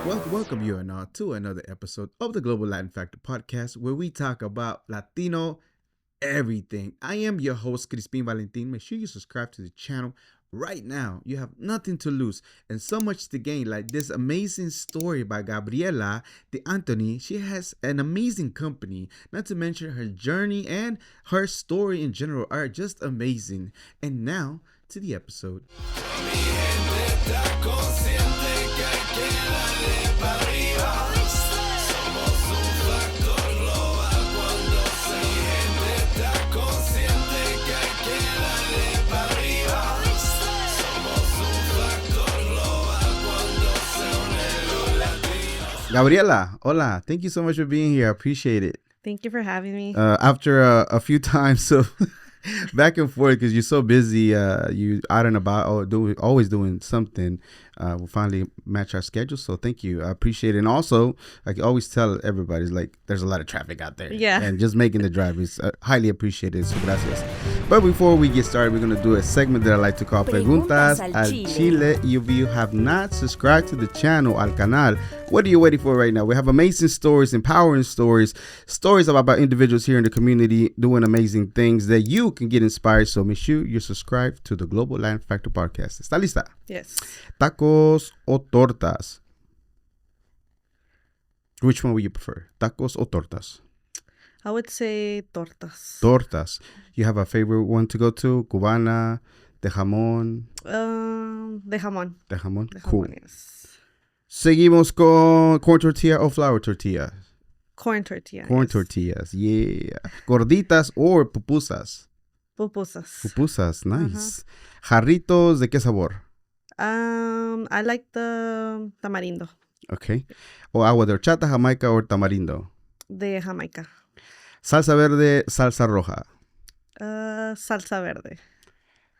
Welcome you and all to another episode of the Global Latin Factor podcast, where we talk about Latino everything. I am your host, Crispin Valentin. Make sure you subscribe to the channel right now. You have nothing to lose and so much to gain, like this amazing story by Gabriela Deantoni. She has an amazing company, not to mention her journey and her story in general are just amazing. And now to the episode. Gabriela, hola. Thank you so much for being here. I appreciate it. Thank you for having me. After a few times of back and forth, because you're so busy, you out and about, always doing something. We'll finally match our schedule. So thank you. I appreciate it. And also, like I always tell everybody, it's like there's a lot of traffic out there. Yeah. And just making the drive is highly appreciated. So gracias. But before we get started, we're going to do a segment that I like to call Preguntas al Chile. If you have not subscribed to the channel, al canal, what are you waiting for right now? We have amazing stories, empowering stories about individuals here in the community doing amazing things that you can get inspired. So make sure you subscribe to the Global Latin Factor podcast. ¿Está lista? Yes. Tacos o tortas? Which one would you prefer? Tacos or tortas? I would say tortas. Tortas. You have a favorite one to go to? Cubana, de jamón. De jamón. De jamón. De Cool. jamón, yes. Seguimos con corn tortilla or flour tortilla? Corn tortilla. Corn yes. tortillas. Yeah. Gorditas or pupusas? Pupusas. Pupusas. Nice. Jarritos, ¿de qué sabor? I like the tamarindo. Okay. O agua de horchata, jamaica or tamarindo? De Jamaica. Salsa verde, salsa roja. Salsa verde.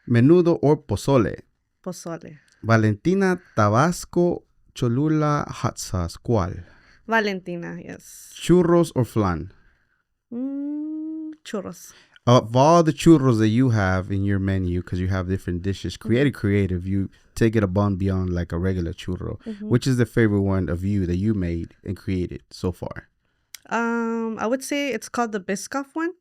Menudo or pozole? Pozole. Valentina, Tabasco, Cholula, hot sauce. ¿Cuál? Valentina, yes. Churros or flan? Churros. Of all the churros that you have in your menu, because you have different dishes, creative, you take it above beyond like a regular churro. Which is the favorite one of you that you made and created so far? I would say it's called the Biscoff one.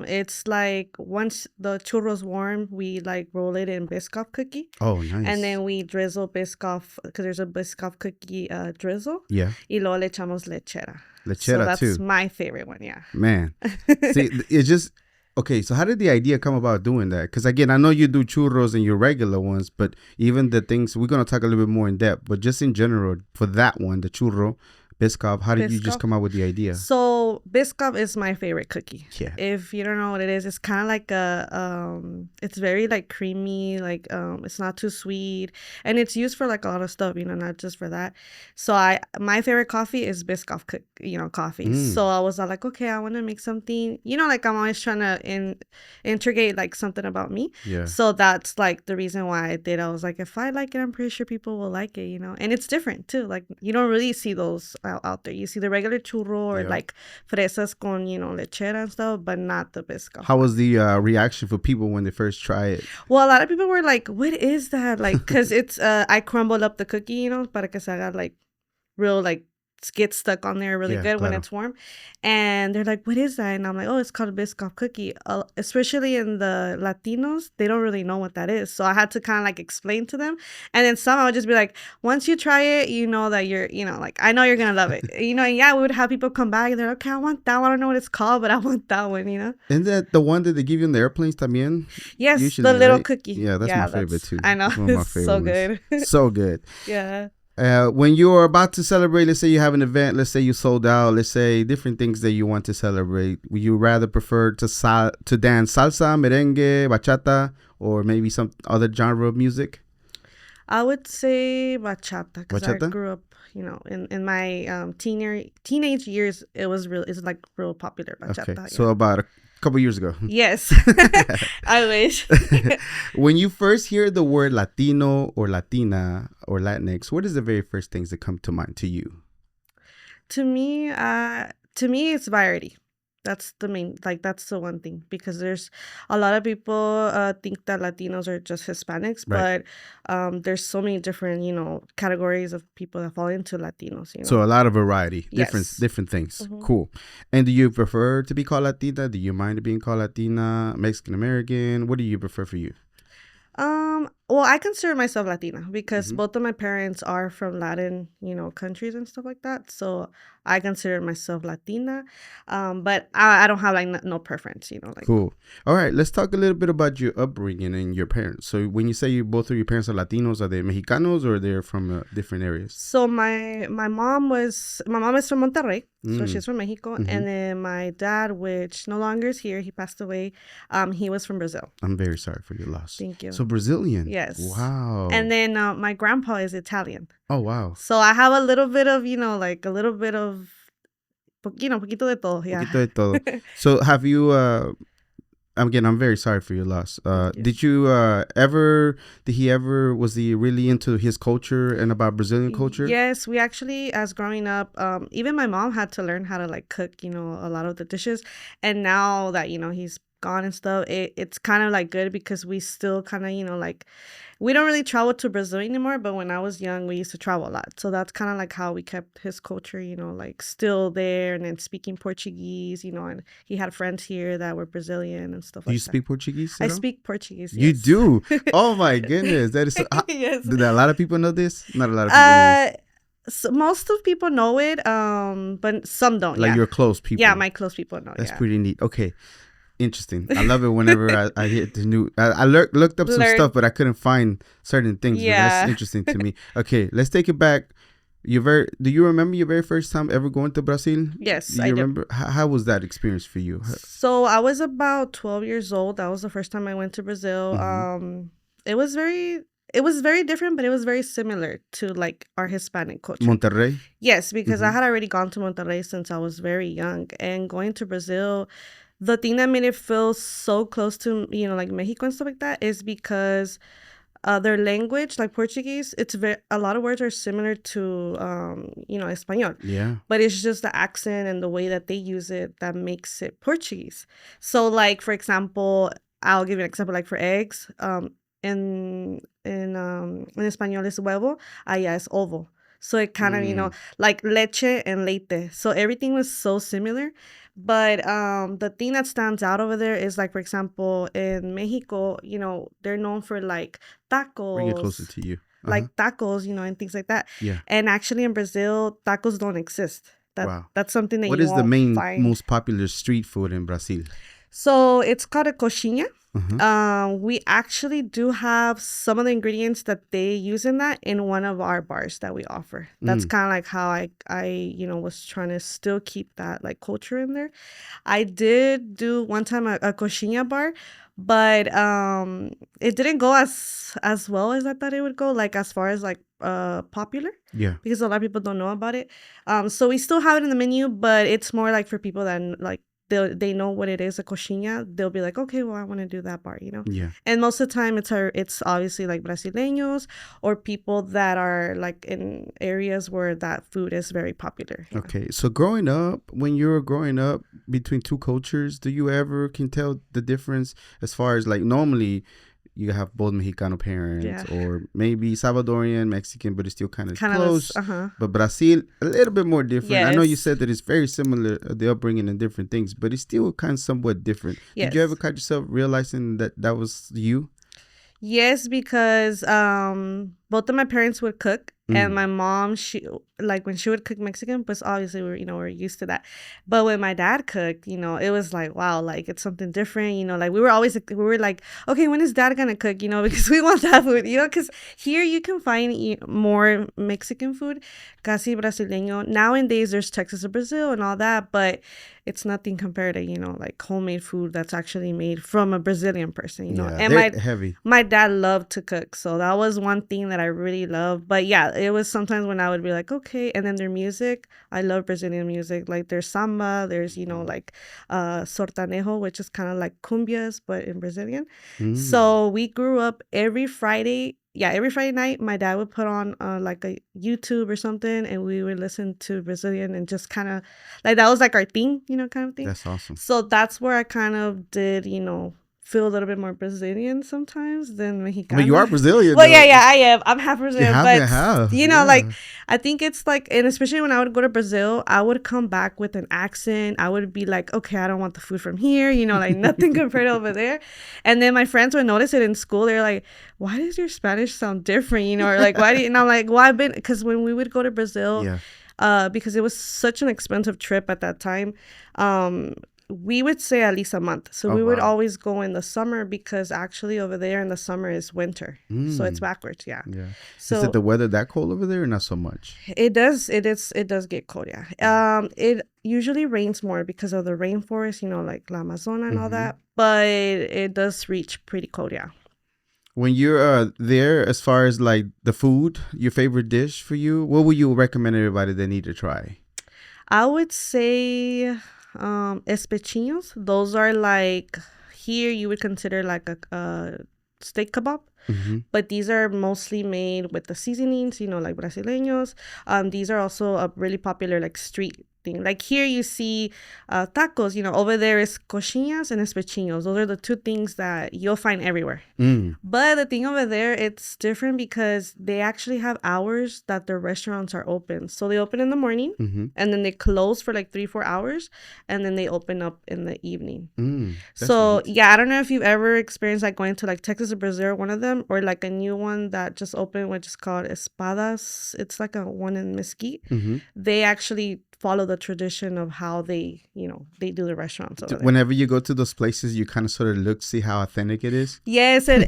It's like once the churros warm, we like roll it in Biscoff cookie. Oh, nice. And then we drizzle Biscoff, because there's a Biscoff cookie drizzle. Yeah. Y luego le echamos lechera. Lechera so that's too. my favorite one, yeah. Man. See, it's just... Okay, so how did the idea come about doing that? Because again, I know you do churros and your regular ones, but even the things, we're going to talk a little bit more in depth, but just in general, for that one, the churro, Biscoff, how did you just come out with the idea? So Biscoff is my favorite cookie. Yeah. If you don't know what it is, it's kind of like it's very like creamy, like it's not too sweet, and it's used for like a lot of stuff, not just for that. So my favorite coffee is Biscoff coffee. So I was like, okay, I want to make something, like I'm always trying to integrate like something about me. Yeah. So that's like the reason why I did. I was like, if I like it, I'm pretty sure people will like it, and it's different too. Like you don't really see those out there. You see the regular churro or like fresas con lechera and stuff, but not the Biscoff. How was the reaction for people when they first try it? Well, a lot of people were like, what is that? Like, because it's I crumbled up the cookie, para que se haga like real, like get stuck on there really good when it's warm. And they're like, what is that? And I'm like, oh, it's called a Biscoff cookie. Especially in the Latinos, they don't really know what that is. So I had to kind of like explain to them. And then some I would just be like, once you try it, you know that you're, like, I know you're going to love it. And yeah, we would have people come back and they're like, okay, I want that one. I don't know what it's called, but I want that one, Isn't that the one that they give you in the airplanes también? Yes, usually, the little right? cookie. Yeah, that's my favorite too. I know. One of my It's favorite so ones. good. So good. Yeah. When you're about to celebrate, let's say you have an event, let's say you sold out, let's say different things that you want to celebrate, would you rather prefer to dance salsa, merengue, bachata, or maybe some other genre of music? I would say bachata, because I grew up, in my teenage years, it's like real popular bachata. Okay, so about a couple years ago. Yes, I wish. When you first hear the word Latino or Latina or Latinx, what is the very first things that come to mind to you? To me, it's variety. That's the main, like, that's the one thing, because there's a lot of people think that Latinos are just Hispanics, Right. but there's so many different, categories of people that fall into Latinos, So a lot of variety, Yes. different things. Mhm. Cool. And do you prefer to be called Latina? Do you mind being called Latina, Mexican American? What do you prefer for you? Well, I consider myself Latina because Mhm. both of my parents are from Latin, countries and stuff like that. So I consider myself Latina. But I don't have like no preference, like. Cool. All right, let's talk a little bit about your upbringing and your parents. So when you say both of your parents are Latinos, are they Mexicanos or they're from different areas? So my mom is from Monterrey, so she's from Mexico, Mhm. and then my dad, which no longer is here, he passed away. He was from Brazil. I'm very sorry for your loss. Thank you. So Brazilian. Yes. Wow. And then my grandpa is Italian. Oh, wow. So I have a little bit of, like a little bit of, poquito de todo. Yeah. Poquito de todo. So have you again, I'm very sorry for your loss. Did he ever, was he really into his culture and about Brazilian culture? Yes, we actually, as growing up, even my mom had to learn how to like cook, a lot of the dishes. And now that, he's gone and stuff, it's kind of like good because we still kind of, like, we don't really travel to Brazil anymore, but when I was young, we used to travel a lot. So that's kind of like how we kept his culture, like still there, and then speaking Portuguese, and he had friends here that were Brazilian and stuff Do you like that. speak Portuguese I at all? speak Portuguese, You yes. do? Oh my goodness. That is so, Yes. did a lot of people know this? Not a lot of people know this. So most of people know it, but some don't. Like your close people. Yeah, my close people know. That's pretty neat. Okay. Interesting. I love it whenever I hit the new. I looked up some stuff, but I couldn't find certain things. Yeah. But that's interesting to me. Okay, let's take it back. Do you remember your very first time ever going to Brazil? Yes, I remember. How was that experience for you? So I was about 12 years old. That was the first time I went to Brazil. Mhm. It was very different, but it was very similar to like our Hispanic culture. Monterrey? Yes, because I had already gone to Monterrey since I was very young, and going to Brazil, the thing that made it feel so close to, like Mexico and stuff like that is because their language, like Portuguese, a lot of words are similar to, Espanol. Yeah. But it's just the accent and the way that they use it that makes it Portuguese. So, like, for example, I'll give you an example, like for eggs, in Espanol es huevo, allá es ovo. So it kind of, like leche and leite. So everything was so similar. But the thing that stands out over there is, like, for example, in Mexico, they're known for like tacos. Bring it closer to you. Like tacos, and things like that. Yeah. And actually in Brazil, tacos don't exist. Wow. That's something that What you is the won't main find. most popular street food in Brazil? So it's called a coxinha. Uh-huh. We actually do have some of the ingredients that they use in that in one of our bars that we offer. That's kind of like how I was trying to still keep that like culture in there. I did do one time a coxinha bar, but it didn't go as well as I thought it would go, like as far as like popular. Yeah. Because a lot of people don't know about it. So we still have it in the menu, but it's more like for people that like they know what it is, a coxinha. They'll be like, okay, well, I want to do that bar, Yeah. And most of the time, it's obviously like Brasileños or people that are like in areas where that food is very popular. Okay, so when you were growing up between two cultures, do you ever can tell the difference as far as like normally you have both Mexicano parents or maybe Salvadorian, Mexican, but it's still kind of close. But Brazil, a little bit more different. Yes. I know you said that it's very similar, the upbringing and different things, but it's still kind of somewhat different. Yes. Did you ever catch yourself realizing that was you? Yes, because both of my parents would cook, and my mom, she like when she would cook Mexican, but obviously we're used to that. But when my dad cooked, it was like, wow, like it's something different, like we were like, okay, when is dad gonna cook, because we want that food, because here you can find more Mexican food, casi brasileño. Nowadays there's Texas of Brazil and all that, but it's nothing compared to, like homemade food that's actually made from a Brazilian person, Yeah, and they're heavy. my dad loved to cook, so that was one thing that I really love. But yeah, it was sometimes when I would be like, okay. And then their music, I love Brazilian music. Like there's samba, there's, like sortanejo, which is kind of like cumbias, but in Brazilian. So we grew up every Friday. Yeah, every Friday night, my dad would put on like a YouTube or something, and we would listen to Brazilian and just kind of like that was like our thing, kind of thing. That's awesome. So that's where I kind of did, feel a little bit more Brazilian sometimes than Mexicana. But you are Brazilian. Well, yeah, I am. I'm half Brazilian. But like, I think it's like, and especially when I would go to Brazil, I would come back with an accent. I would be like, okay, I don't want the food from here, like nothing compared to over there. And then my friends would notice it in school. They're like, why does your Spanish sound different, or like, why do you, and I'm like, well, because when we would go to Brazil, because it was such an expensive trip at that time, we would stay at least a month. So we would always go in the summer because actually over there in the summer is winter. So it's backwards. Yeah. So is it the weather that cold over there or not so much? It does get cold. Yeah. It usually rains more because of the rainforest, like La Amazon and all that. But it does reach pretty cold. Yeah. When you're there, as far as like the food, your favorite dish for you, what would you recommend everybody they need to try? I would say espetinhos. Those are like, here you would consider like a steak kebab, but these are mostly made with the seasonings, like brasileños. These are also a really popular like street thing. Like here you see tacos, over there is coxinhas and espetinhos. Those are the two things that you'll find everywhere. But the thing over there, it's different because they actually have hours that their restaurants are open. So they open in the morning and then they close for like 3-4 hours and then they open up in the evening. So neat. Yeah, I don't know if you've ever experienced like going to like Texas or Brazil, one of them, or like a new one that just opened, which is called Espadas. It's like a one in Mesquite. They actually follow the tradition of how they do the restaurants over there. Whenever you go to those places, you kind of sort of look, see how authentic it is. Yes, and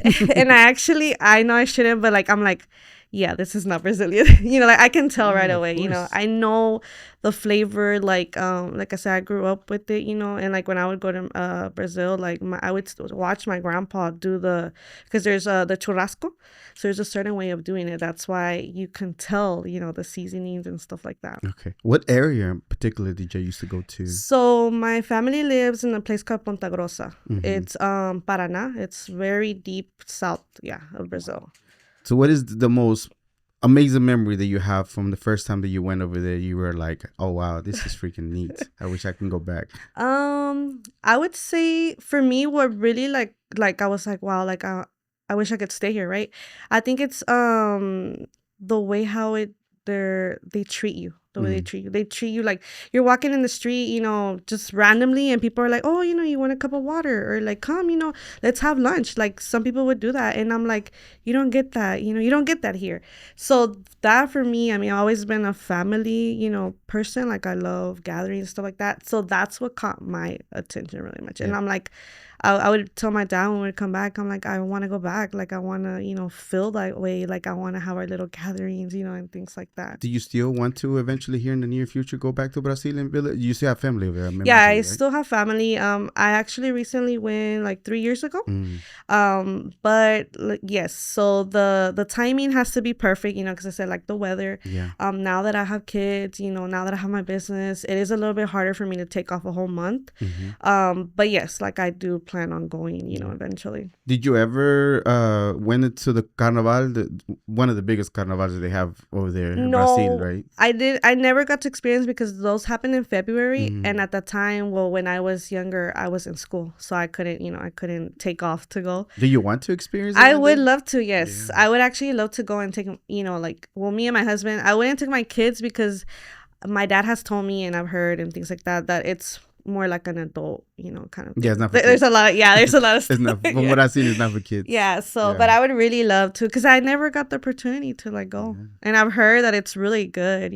I know I shouldn't, but like I'm like, yeah, this is not Brazilian. Like I can tell right away. I know the flavor. Like I said, I grew up with it. And like when I would go to Brazil, like I would watch my grandpa do because there's the churrasco, so there's a certain way of doing it. That's why you can tell, the seasonings and stuff like that. Okay, what area in particular did you used to go to? So my family lives in a place called Ponta Grossa. It's Paraná. It's very deep south, of Brazil. So what is the most amazing memory that you have from the first time that you went over there? You were like, oh, wow, this is freaking neat. I wish I can go back. I would say for me, what really like I was like, wow, like I wish I could stay here, right? I think it's the way how they treat you. The way they treat you like you're walking in the street, just randomly, and people are like, oh, you want a cup of water, or like, come, let's have lunch. Like some people would do that, and I'm like, you don't get that, you don't get that here. So that for me, I mean, I've always been a family, person. Like I love gatherings and stuff like that. So that's what caught my attention really much. And I'm like, I would tell my dad when we would come back, I'm like, I want to go back. Like, I want to, feel that way. Like, I want to have our little gatherings, and things like that. Do you still want to eventually here in the near future go back to Brazil and village? You still have family over there? Yeah, I still have family. I actually recently went like 3 years ago. But yes, so the timing has to be perfect, because I said like the weather. Yeah. Now that I have kids, now that I have my business, it is a little bit harder for me to take off a whole month. But yes, like I do plan on going, eventually. Did you ever went into the carnival, one of the biggest carnivals that they have over there in Brazil, right? I never got to experience because those happened in February, and at the time, when I was younger, I was in school, so I couldn't take off to go. Do you want to experience it? I would love to, yes. Yeah. I would actually love to go and take, me and my husband, I wouldn't take my kids because my dad has told me, and I've heard and things like that it's more like an adult, kind of thing. Yeah, it's not for kids. There's a lot of stuff. It's not, from what I've seen, it's not for kids. Yeah, so, but I would really love to, because I never got the opportunity to, like, go. And I've heard that it's really good,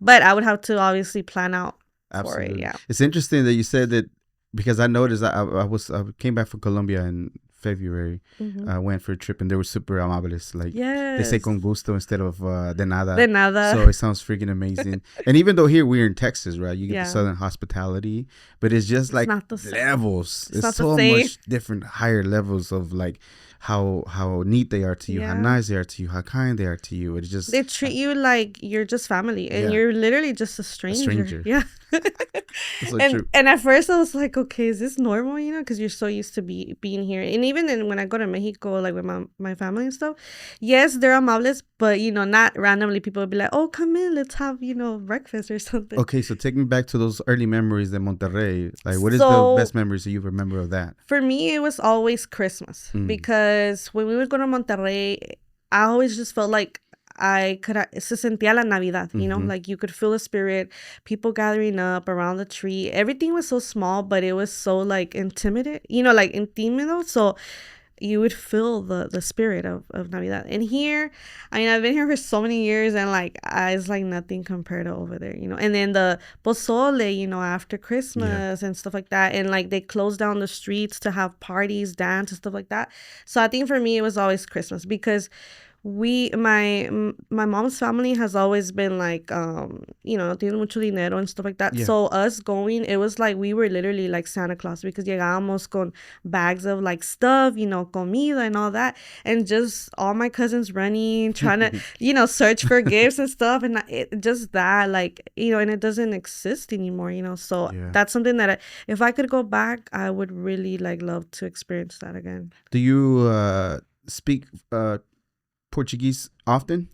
but I would have to obviously plan out for it, yeah. It's interesting that you said that, because I noticed I came back from Colombia in February. I went for a trip and they were super amables. Like, they say con gusto instead of de nada. De nada. So it sounds freaking amazing. And even though here we're in Texas, right? You get the southern hospitality, but it's just like levels. It's so much different, higher levels of like how neat they are to you, how nice they are to you, how kind they are to you. It's just they treat you like you're just family, and you're literally just a stranger. Yeah. So true. And at first I was like, okay, is this normal? You know, because you're so used to being here, and even when I go to Mexico, like with my family and stuff, yes, they're amables, but you know, not randomly people will be like, oh, come in, let's have breakfast or something. Okay, so take me back to those early memories in Monterrey. Like, what is the best memories that you remember of that? For me, it was always Christmas, because when we would go to Monterrey, I always just felt like se sentía la Navidad, you know, like you could feel the spirit, people gathering up around the tree. Everything was so small, but it was so like intimidating, you know, like intimido. So you would feel the spirit of Navidad. And here, I mean, I've been here for so many years, and like it's like nothing compared to over there, you know. And then the pozole, you know, after Christmas and stuff like that, and like they close down the streets to have parties, dance and stuff like that. So I think for me it was always Christmas, because my mom's family has always been like you know, tiene mucho dinero and stuff like that. So us going, it was like we were literally like Santa Claus, because llegábamos con bags of like stuff, you know, comida and all that, and just all my cousins running trying to you know, search for gifts and stuff, and just that, like, you know, and it doesn't exist anymore, you know. So that's something that if I could go back, I would really like love to experience that again. Do you speak Portuguese often?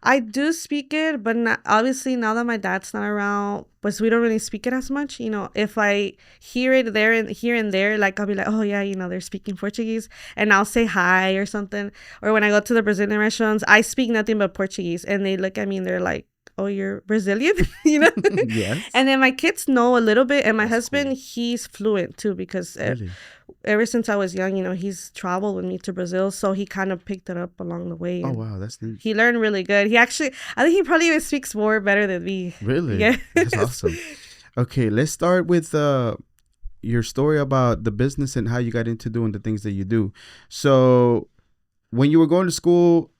I do speak it, but not, obviously now that my dad's not around, but we don't really speak it as much. You know, if I hear it there and here and there, like I'll be like, oh yeah, you know, they're speaking Portuguese, and I'll say hi or something. Or when I go to the Brazilian restaurants, I speak nothing but Portuguese, and they look at me and they're like, oh, you're Brazilian, you know? Yes. And then my kids know a little bit, and my husband, he's fluent too, because ever since I was young, you know, he's traveled with me to Brazil, so he kind of picked it up along the way. Oh wow, that's neat. He learned really good. He actually, I think he probably even speaks more better than me. Really? Yeah. That's awesome. Okay, let's start with your story about the business and how you got into doing the things that you do. So when you were going to school,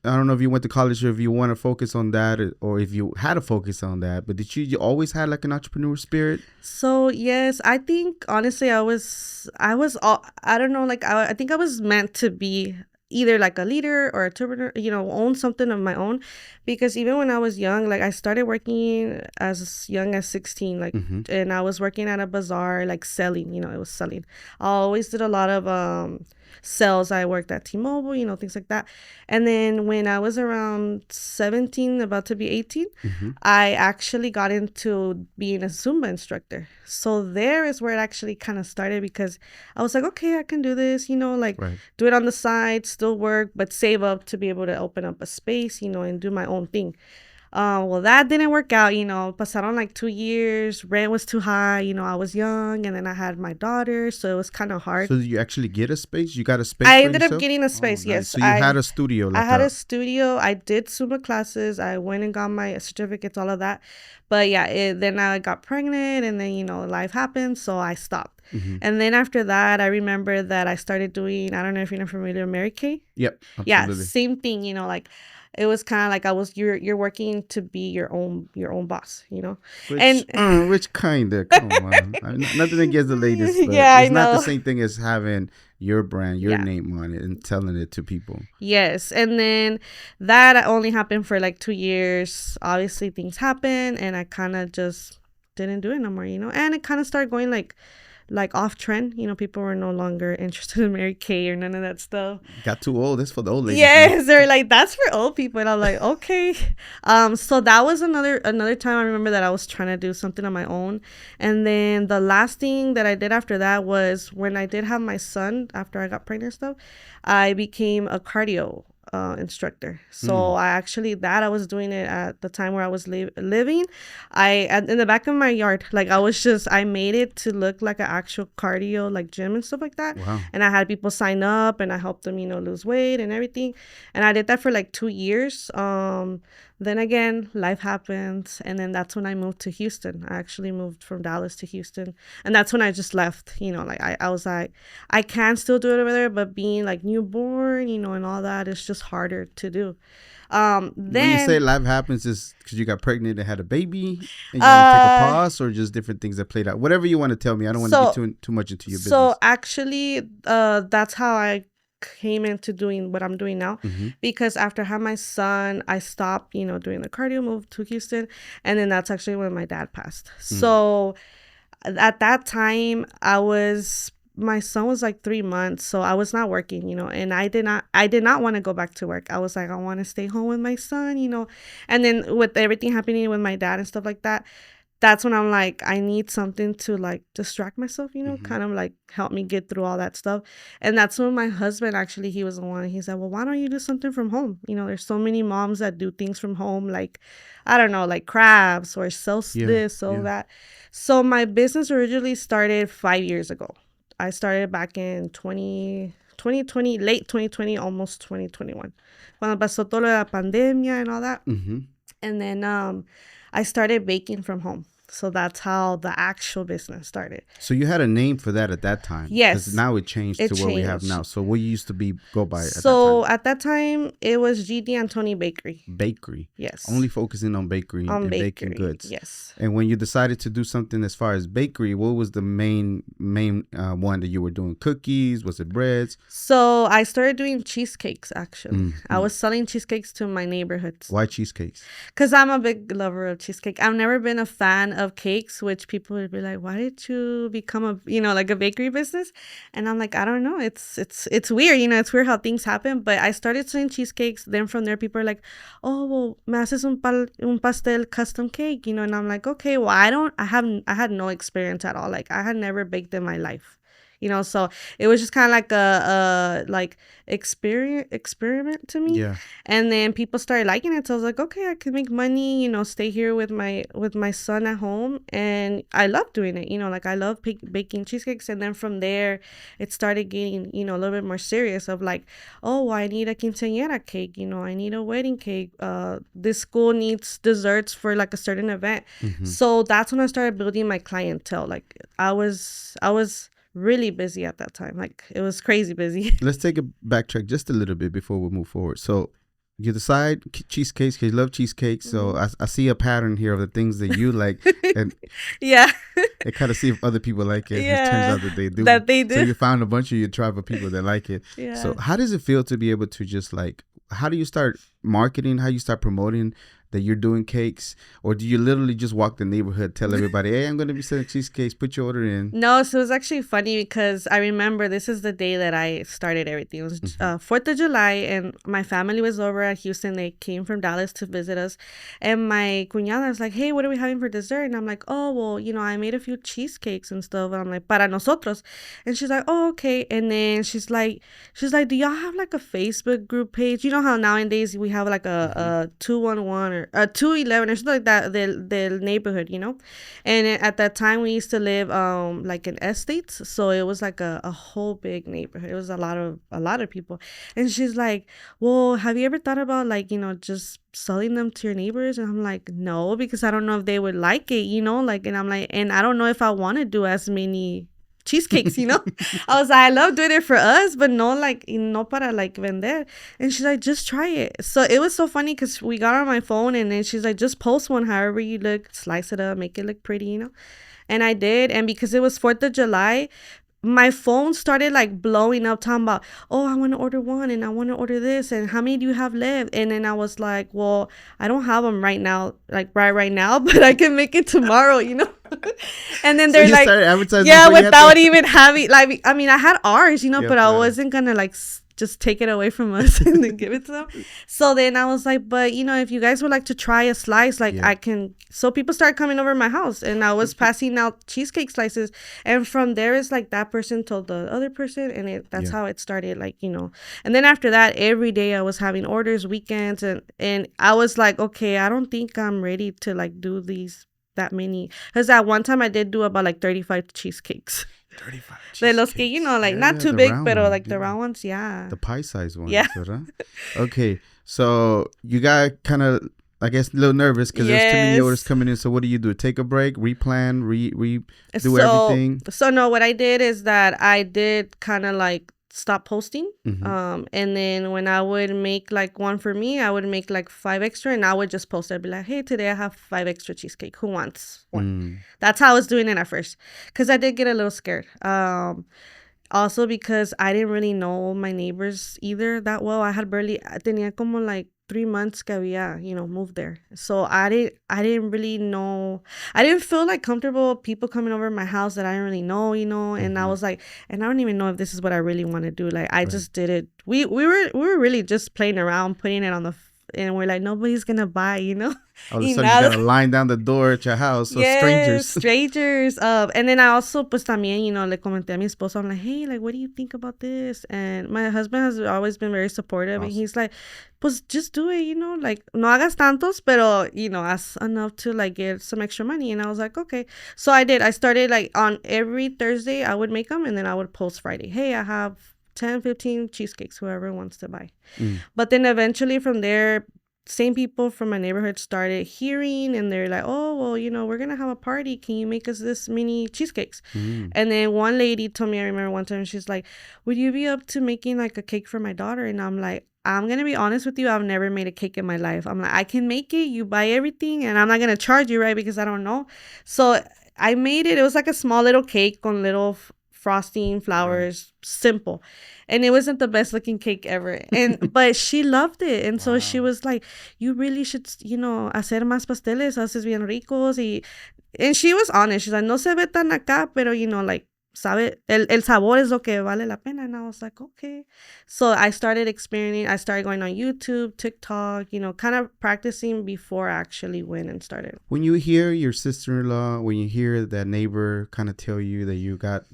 I don't know if you went to college or if you want to focus on that, or if you had to focus on that, but did you always had like an entrepreneur spirit? So yes, I think honestly I don't know, like I think I was meant to be either like a leader or a entrepreneur, you know, own something of my own, because even when I was young, like I started working as young as 16, like and I was working at a bazaar, like selling, you know, it was selling. I always did a lot of sales. I worked at T-Mobile, you know, things like that. And then when I was around 17, about to be 18, I actually got into being a Zumba instructor. So there is where it actually kind of started, because I was like, okay, I can do this, you know, like do it on the side, still work, but save up to be able to open up a space, you know, and do my own thing. Well, that didn't work out, you know. Pasaron like 2 years. Rent was too high. You know, I was young, and then I had my daughter, so it was kind of hard. So did you actually get a space? You got a space? I ended up getting a space, nice. yes. So you had a studio. I had a studio. I did Zumba classes. I went and got my certificates, all of that. But yeah, then I got pregnant, and then, you know, life happened, so I stopped. And then after that, I remember that I started doing, I don't know if you're familiar with Mary Kay. Yep. Absolutely. Yeah, same thing, you know, like it was kind of like you're working to be your own boss, you know. Which kind of, come on. Nothing against the ladies, but it's not the same thing as having your brand, your name on it and telling it to people. Yes. And then that only happened for like 2 years. Obviously things happened, and I kind of just didn't do it no more, you know. And it kind of started going like off trend, you know. People were no longer interested in Mary Kay or none of that stuff. Got too old. That's for the old ladies. Yes, they're like, that's for old people. And I'm like, okay. So that was another time I remember that I was trying to do something on my own. And then the last thing that I did after that was when I did have my son, after I got pregnant and stuff, I became a cardio instructor. So I was doing it at the time where I was living. In the back of my yard, like I made it to look like an actual cardio like gym and stuff like that. Wow. And I had people sign up, and I helped them, you know, lose weight and everything. And I did that for like 2 years. Then again, life happens, and then that's when I moved to Houston. I actually moved from Dallas to Houston, and that's when I just left. You know, like I was like, I can still do it over there, but being like newborn, you know, and all that is just harder to do. Then when you say life happens, is because you got pregnant and had a baby, and you want to take a pause, or just different things that played out? Whatever you want to tell me. I don't want to get too much into your business. So actually, that's how I came into doing what I'm doing now. Because after I had my son, I stopped, doing the cardio, moved to Houston. And then that's actually when my dad passed. So at that time, my son was like 3 months, so I was not working, and I did not want to go back to work. I was like, I want to stay home with my son, and then with everything happening with my dad and stuff like that, that's when I'm like, I need something to like distract myself, kind of like help me get through all that stuff. And that's when my husband, actually, he was the one. He said, well, why don't you do something from home? There's so many moms that do things from home, like, I don't know, like crafts or sell this, that. So my business originally started 5 years ago. I started back in 2020, late 2020, almost 2021. Cuando pasó todo la pandemia and all that. And then I started baking from home. So that's how the actual business started. So you had a name for that at that time? Yes. Because now it changed to what we have now. So what you used to go by at that time? So at that time, it was Gdeantoni Bakery. Bakery? Yes. Only focusing on bakery and baking goods? Yes. And when you decided to do something as far as bakery, what was the main one that you were doing? Cookies? Was it breads? So I started doing cheesecakes, actually. I was selling cheesecakes to my neighborhoods. Why cheesecakes? Because I'm a big lover of cheesecake. I've never been a fan of cakes, which people would be like, why did you become like a bakery business? And I'm like, I don't know, it's weird, it's weird how things happen. But I started selling cheesecakes. Then from there, people are like, oh, well, me haces un pastel custom cake, and I'm like, okay, well, I had no experience at all. Like, I had never baked in my life. So it was just kind of like a like experiment to me. Yeah. And then people started liking it. So I was like, okay, I can make money, stay here with my son at home. And I love doing it, like I love baking cheesecakes. And then from there, it started getting, a little bit more serious of like, oh, I need a quinceañera cake, I need a wedding cake. This school needs desserts for like a certain event. So that's when I started building my clientele. Like I was really busy at that time. Like, it was crazy busy. Let's take a backtrack just a little bit before we move forward. So you decide cheesecakes because you love cheesecakes. So I see a pattern here of the things that you like. And yeah. And kind of see if other people like it. Yeah. It turns out that they do. That they do. So you found a bunch of your tribe of people that like it. Yeah. So how does it feel to be able to just like, how do you start marketing? How you start promoting that you're doing cakes? Or do you literally just walk the neighborhood, tell everybody, hey, I'm going to be selling cheesecakes, put your order in? No, so it was actually funny because I remember this is the day that I started everything. It was 4th of July, and my family was over at Houston. They came from Dallas to visit us. And my cuñada was like, hey, what are we having for dessert? And I'm like, oh, well, I made a few cheesecakes and stuff. And I'm like, para nosotros. And she's like, oh, okay. And then she's like, do y'all have like a Facebook group page? You know how nowadays we have like a 211 or a 211 or something like that, the neighborhood, And at that time we used to live like in estates, so it was like a whole big neighborhood. It was a lot of people. And she's like, well, have you ever thought about like just selling them to your neighbors? And I'm like, no, because I don't know if they would like it, like, and I'm like, and I don't know if I want to do as many cheesecakes, I was like, I love doing it for us, but no, like, no para like vender. And she's like, just try it. So it was so funny because we got on my phone, and then she's like, just post one however you look, slice it up, make it look pretty, And I did. And because it was 4th of July, my phone started like blowing up, talking about, oh, I want to order one, and I want to order this, and how many do you have left? And then I was like, well, I don't have them right now, like right now, but I can make it tomorrow, And then they're like, yeah, without even having, like, I mean, I had ours, but I wasn't gonna like just take it away from us and then give it to them. So then I was like, but if you guys would like to try a slice, like I can. So people started coming over my house, and I was passing out cheesecake slices. And from there, it's like that person told the other person, and that's how it started, like, And then after that, every day I was having orders, weekends, and I was like, okay, I don't think I'm ready to like do that many. Because at one time I did do about like 35 cheesecakes. 35 De los que, like, not too big, but like the round ones, the pie size ones. Yeah. Okay, so you got kind of, I guess, a little nervous because there's too many orders coming in. So what do? Take a break, replan, do everything? So no, what I did is that I did kind of like stop posting. And then when I would make like one for me, I would make like 5 extra, and I would just post it. I'd be like, hey, today I have 5 extra cheesecake. Who wants one? That's how I was doing it at first, because I did get a little scared. Also because I didn't really know my neighbors either that well. I tenía como like 3 months que había, moved there. So I didn't really know. I didn't feel like comfortable people coming over my house that I didn't really know, and I was like, and I don't even know if this is what I really want to do. Like I just did it. We were really just playing around, putting it on and we're like, nobody's gonna buy, All of a sudden, you got a line down the door at your house, so Yes, strangers. strangers. And then I also, pues también, le comenté a mi esposo. I'm like, hey, like, what do you think about this? And my husband has always been very supportive. And he's like, pues just do it, like, no hagas tantos, pero, haz enough to, like, get some extra money. And I was like, okay. So I did. I started, like, on every Thursday, I would make them, and then I would post Friday. Hey, I have 10, 15 cheesecakes, whoever wants to buy. But then eventually from there, same people from my neighborhood started hearing, and they're like, oh, well, we're gonna have a party, can you make us this many cheesecakes? And then one lady told me, I remember one time, she's like, would you be up to making like a cake for my daughter? And I'm like, I'm gonna be honest with you, I've never made a cake in my life. I'm like, I can make it, you buy everything, and I'm not gonna charge you, right? Because I don't know. So I made it. It was like a small little cake on little frosting, flowers, simple. And it wasn't the best looking cake ever. But she loved it. And so she was like, you really should, hacer más pasteles, haces bien ricos. And she was honest. She's like, no se ve tan acá, pero, like, sabe, el sabor es lo que vale la pena. And I was like, okay. So I started experimenting. I started going on YouTube, TikTok, kind of practicing before I actually went and started. When you hear your sister-in-law, when you hear that neighbor kind of tell you that you got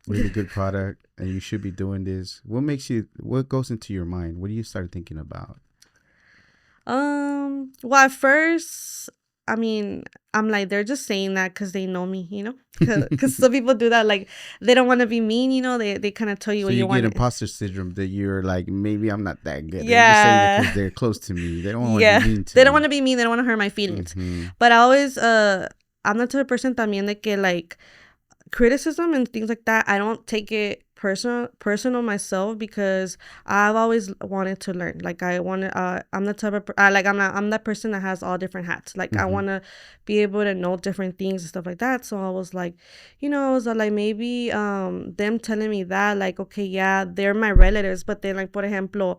really good product and you should be doing this, what goes into your mind? What do you start thinking about? Well, at first, I mean, I'm like, they're just saying that because they know me, because some people do that. Like, they don't want to be mean, they kind of tell you so what you want. So you get imposter syndrome that you're like, maybe I'm not that good. Yeah. They're just saying that because they're close to me. They don't want to be mean to me. They don't want to be mean. They don't want to hurt my feelings. But I always, I'm the type of person también de que, like, criticism and things like that, I don't take it personal myself, because I've always wanted to learn. Like, I'm the type of I'm that person that has all different hats. Like, I want to be able to know different things and stuff like that. So I was like, I was like, maybe them telling me that, like, okay, yeah, they're my relatives, but then, like, por ejemplo,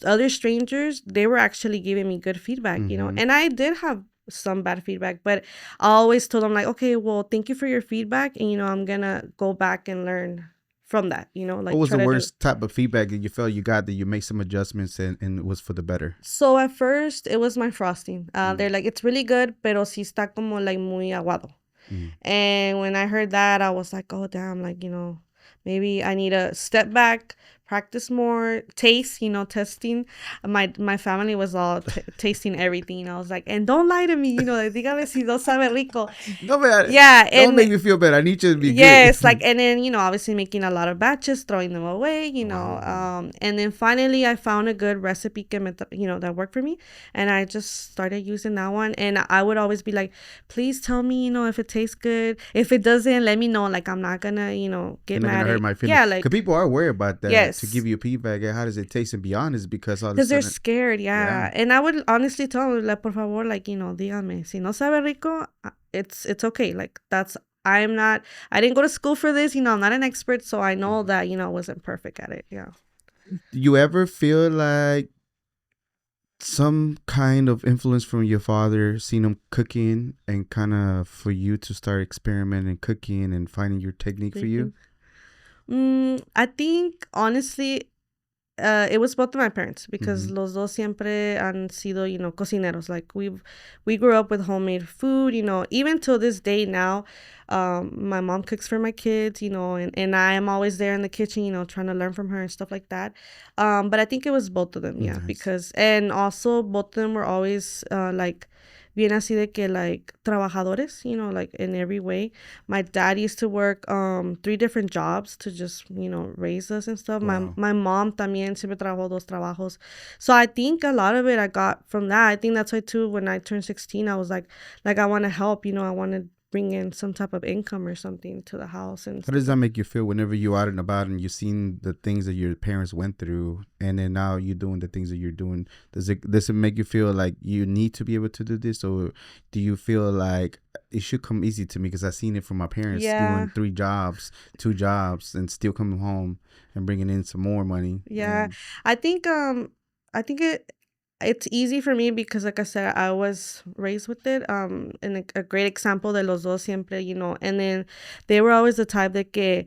other strangers, they were actually giving me good feedback, and I did have some bad feedback, but I always told them, like, okay, well, thank you for your feedback, and I'm gonna go back and learn from that, like, what was the worst type of feedback that you felt you got that you made some adjustments and it was for the better? So at first it was my frosting. They're like, it's really good, pero sí está como like muy aguado. And when I heard that, I was like, oh damn, like, maybe I need to step back, practice more, taste, testing. My family was all tasting everything. I was like, and don't lie to me, like, dígame si no sabe rico. No, man. Yeah. Don't make me feel bad. I need you to be good. Yes, like, and then, obviously making a lot of batches, throwing them away, and then finally I found a good recipe that worked for me, and I just started using that one. And I would always be like, please tell me, if it tastes good. If it doesn't, let me know. Like, I'm not gonna, get mad. Not gonna hurt my feelings. Yeah, like, because people are worried about that. Yes. To give you feedback, how does it taste and be honest, because they're scared. Yeah. And I would honestly tell them, like, por favor, like, dígame, si no sabe rico, it's okay. Like, I didn't go to school for this, I'm not an expert, so I know that, I wasn't perfect at it. Yeah. Do you ever feel like some kind of influence from your father, seeing him cooking, and kind of for you to start experimenting cooking and finding your technique for you? I think, honestly, it was both of my parents, because los dos siempre han sido, cocineros. Like, we grew up with homemade food, even till this day now. My mom cooks for my kids, and I am always there in the kitchen, trying to learn from her and stuff like that. But I think it was both of them, yeah. Nice. Because, and also both of them were always like, bien así de que, like, trabajadores, like, in every way. My dad used to work 3 different jobs to just, raise us and stuff. Wow. My mom también siempre trabajó 2 trabajos. So I think a lot of it I got from that. I think that's why too, when I turned 16, I was like I want to help, I want to bring in some type of income or something to the house. And how does that make you feel whenever you're out and about and you've seen the things that your parents went through, and then now you're doing the things that you're doing? Does it make you feel like you need to be able to do this, or do you feel like it should come easy to me because I've seen it from my parents Yeah. doing 2 jobs, and still coming home and bringing in some more money. Yeah. And I think it's easy for me because, like I said, I was raised with it. And a great example de los dos siempre, you know, and then they were always the type de que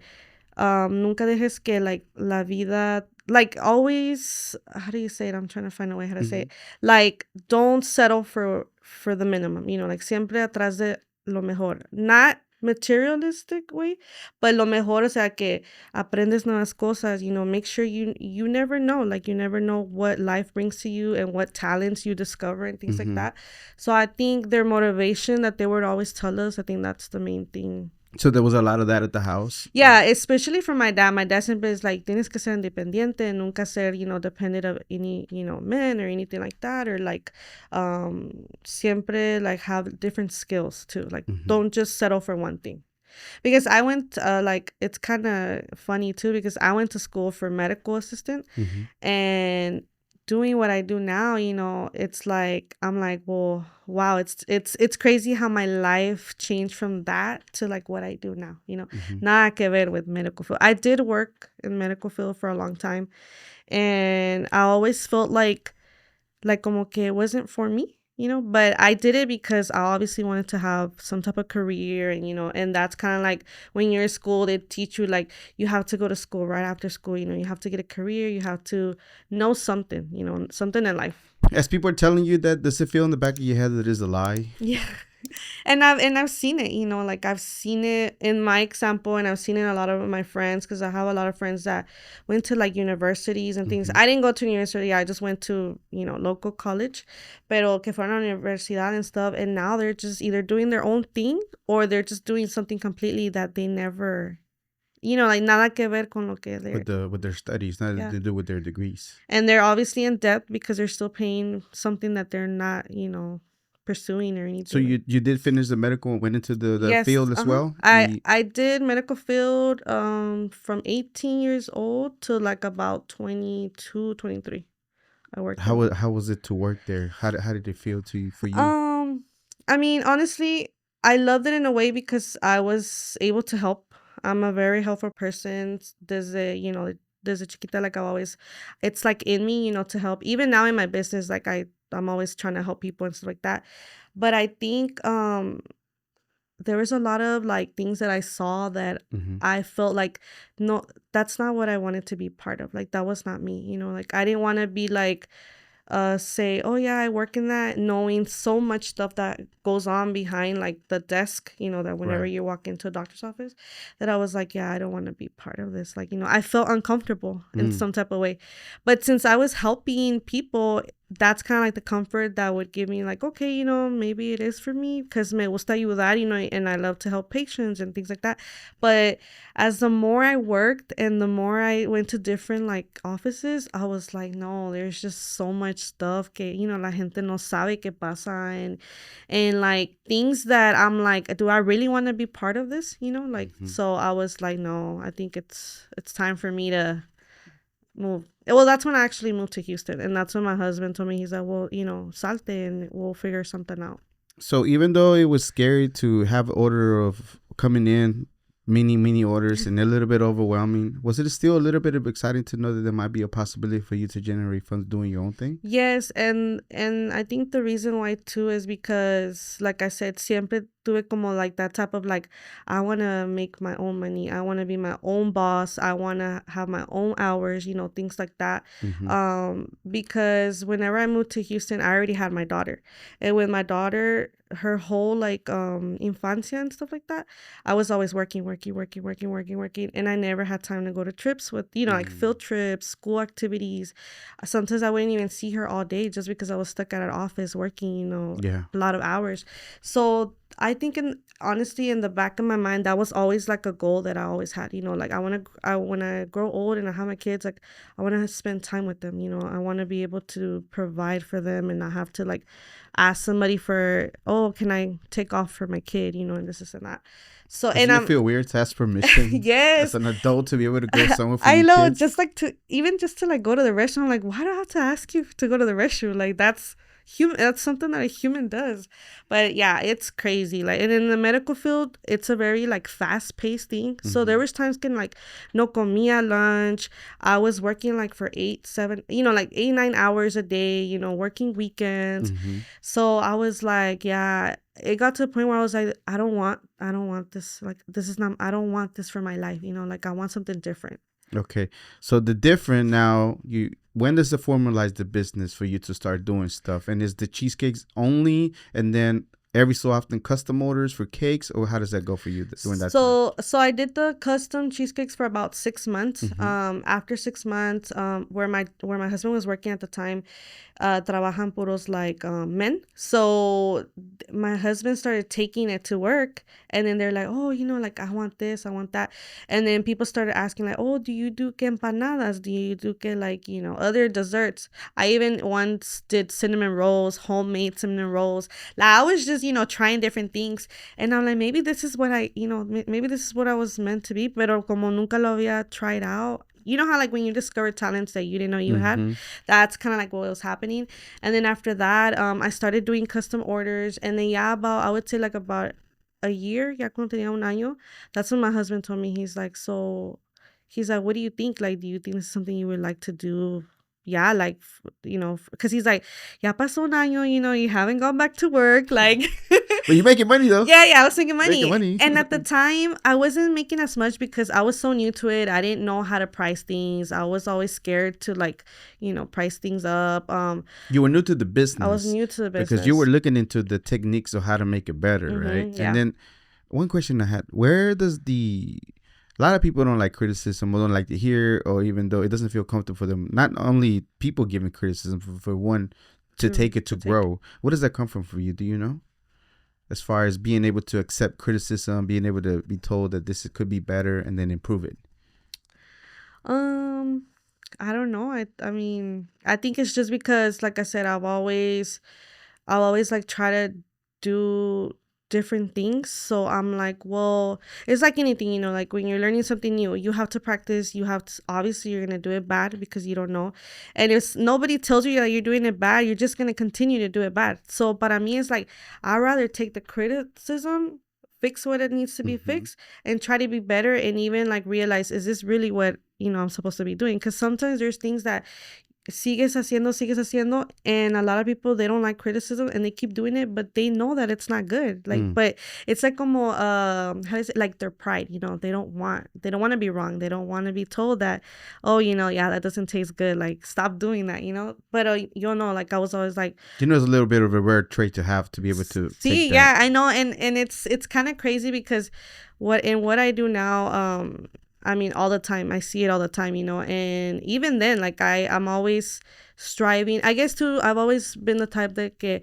nunca dejes que like la vida, like always, how do you say it? I'm trying to find a way how to say Mhm. it. Like, don't settle for the minimum, you know, like siempre atrás de lo mejor. Not materialistic way, but lo mejor, o sea, que aprendes nuevas cosas, you know, make sure you never know, like you never know what life brings to you and what talents you discover and things like Mhm. that. So I think their motivation that they would always tell us, I think that's the main thing. So there was a lot of that at the house. Yeah, especially for my dad. My dad siempre is like, tienes que ser independiente, nunca ser, you know, dependent of any, you know, men or anything like that. Or like, siempre like have different skills too. Like, don't just settle for one thing. Because I went, like, it's kind of funny too, because I went to school for medical assistant, and doing what I do now, you know, it's like, I'm like, well, wow, it's crazy how my life changed from that to like what I do now, you know. Nada que ver with medical field. I did work in medical field for a long time, and I always felt like como que it wasn't for me, you know, but I did it because I obviously wanted to have some type of career. And, you know, and that's kind of like when you're in school, they teach you like you have to go to school right after school, you know, you have to get a career, you have to know something, you know, something in life. As people are telling you that, does it feel in the back of your head that it is a lie? Yeah. And I've seen it, you know, like I've seen it in my example, and I've seen it in a lot of my friends, because I have a lot of friends that went to like universities and things. I didn't go to university, I just went to, you know, local college, pero que fueron a universidad and stuff, and now they're just either doing their own thing or they're just doing something completely that they never, you know, like nada que ver con lo que they're With their studies, nothing to do with their degrees. And they're obviously in debt because they're still paying something that they're not, you know, pursuing or anything. So you did finish the medical and went into the Yes, field as well? I did medical field from 18 years old to like about 22, 23. I worked there. How was it to work there? How did it feel for you? I mean, honestly, I loved it in a way because I was able to help. I'm a very helpful person. You know, desde chiquita, like I've always, it's like in me, you know, to help. Even now in my business, like I'm always trying to help people and stuff like that. But I think there was a lot of like things that I saw that I felt like, no, that's not what I wanted to be part of. Like that was not me, you know, like I didn't want to be like say, oh yeah, I work in that, knowing so much stuff that goes on behind like the desk, you know, that whenever you walk into a doctor's office, that I was like, yeah, I don't want to be part of this. Like, you know, I felt uncomfortable in some type of way. But since I was helping people, that's kind of like the comfort that would give me like, okay, you know, maybe it is for me, because me gusta ayudar, you know, and I love to help patients and things like that. But as the more I worked and the more I went to different like offices, I was like, no, there's just so much stuff que, you know, la gente no sabe qué pasa, and like things that I'm like, do I really want to be part of this, you know, like so I was like, no, I think it's time for me to move. Well, that's when I actually moved to Houston, and that's when my husband told me, he's like, well, you know, salte and we'll figure something out. So even though it was scary to have order of coming in, many orders, and a little bit overwhelming, was it still a little bit of exciting to know that there might be a possibility for you to generate funds doing your own thing? Yes, and I think the reason why too is because, like I said, siempre tuve como like that type of like, I want to make my own money, I want to be my own boss, I want to have my own hours, you know, things like that. Because whenever I moved to Houston, I already had my daughter, and with my daughter, her whole like infancia and stuff like that, I was always working, and I never had time to go to trips with, you know, like field trips, school activities. Sometimes I wouldn't even see her all day just because I was stuck at an office working, you know, a lot of hours. So I think honestly, in the back of my mind, that was always like a goal that I always had, you know, like when I grow old and I have my kids, like I want to spend time with them, you know, I want to be able to provide for them and not have to like ask somebody for, oh, can I take off for my kid, you know, and this and that. So Doesn't it feel weird to ask permission? Yes, as an adult to be able to go somewhere for I your know, kids? just like to like go to the restroom, like why do I have to ask you to go to the restroom? Like that's, human. That's something that a human does. But yeah, it's crazy. Like, and in the medical field, it's a very like fast paced thing. So there was times can like no comía lunch. I was working like for 8, 7, like 8, 9 hours a day. Working weekends. So I was like, yeah. It got to a point where I was like, I don't want this. Like, this is not. I don't want this for my life. Like I want something different. Okay, so the different now, when does it formalize the business for you to start doing stuff? And is the cheesecakes only, and then every so often custom orders for cakes, or how does that go for you during that time? So I did the custom cheesecakes for about 6 months. After 6 months, where my husband was working at the time, trabajan puros like men. So my husband started taking it to work, and then they're like, oh, like I want this, I want that, and then people started asking like, oh, do you do que empanadas? Do you do que like other desserts? I even once did cinnamon rolls, homemade cinnamon rolls. Like I was just trying different things, and I'm like, maybe this is what maybe this is what I was meant to be, pero como nunca lo había tried out. You know how like when you discover talents that you didn't know you had, that's kind of like what was happening. And then after that, I started doing custom orders, and then I would say like about a year, ya cuando tenía un año, that's when my husband told me, he's like, what do you think? Like, do you think this is something you would like to do? Yeah, like, because he's like, ya pasó un año, you haven't gone back to work, like. But you're making money though. Yeah, I was making money. Making money. And at the time, I wasn't making as much because I was so new to it. I didn't know how to price things. I was always scared to like, price things up. You were new to the business. I was new to the business. Because you were looking into the techniques of how to make it better, right? Yeah. And then one question I had, a lot of people don't like criticism or don't like to hear, or even though it doesn't feel comfortable for them, not only people giving criticism, for one to take it to grow. Where does that come from for you? Do you know? As far as being able to accept criticism, being able to be told that this could be better and then improve it. I don't know. I mean, I think it's just because, like I said, I'll always like try to do different things. So I'm like, well, it's like anything, like when you're learning something new, you have to practice. Obviously you're going to do it bad because you don't know. And if nobody tells you that you're doing it bad, you're just going to continue to do it bad. So para mí, it's like, I'd rather take the criticism, fix what it needs to be fixed, and try to be better, and even like realize, is this really what, I'm supposed to be doing? Because sometimes there's things that sigues haciendo, and a lot of people, they don't like criticism and they keep doing it, but they know that it's not good. Like but it's like como how is it, like their pride, they don't want to be wrong. They don't want to be told that, oh, yeah, that doesn't taste good, like stop doing that, but like I was always like, it's a little bit of a rare trait to have, to be able to see. Yeah, I know. And it's kind of crazy because what I do now, I mean, all the time. I see it all the time, and even then, like I'm always striving. I guess too, I've always been the type that que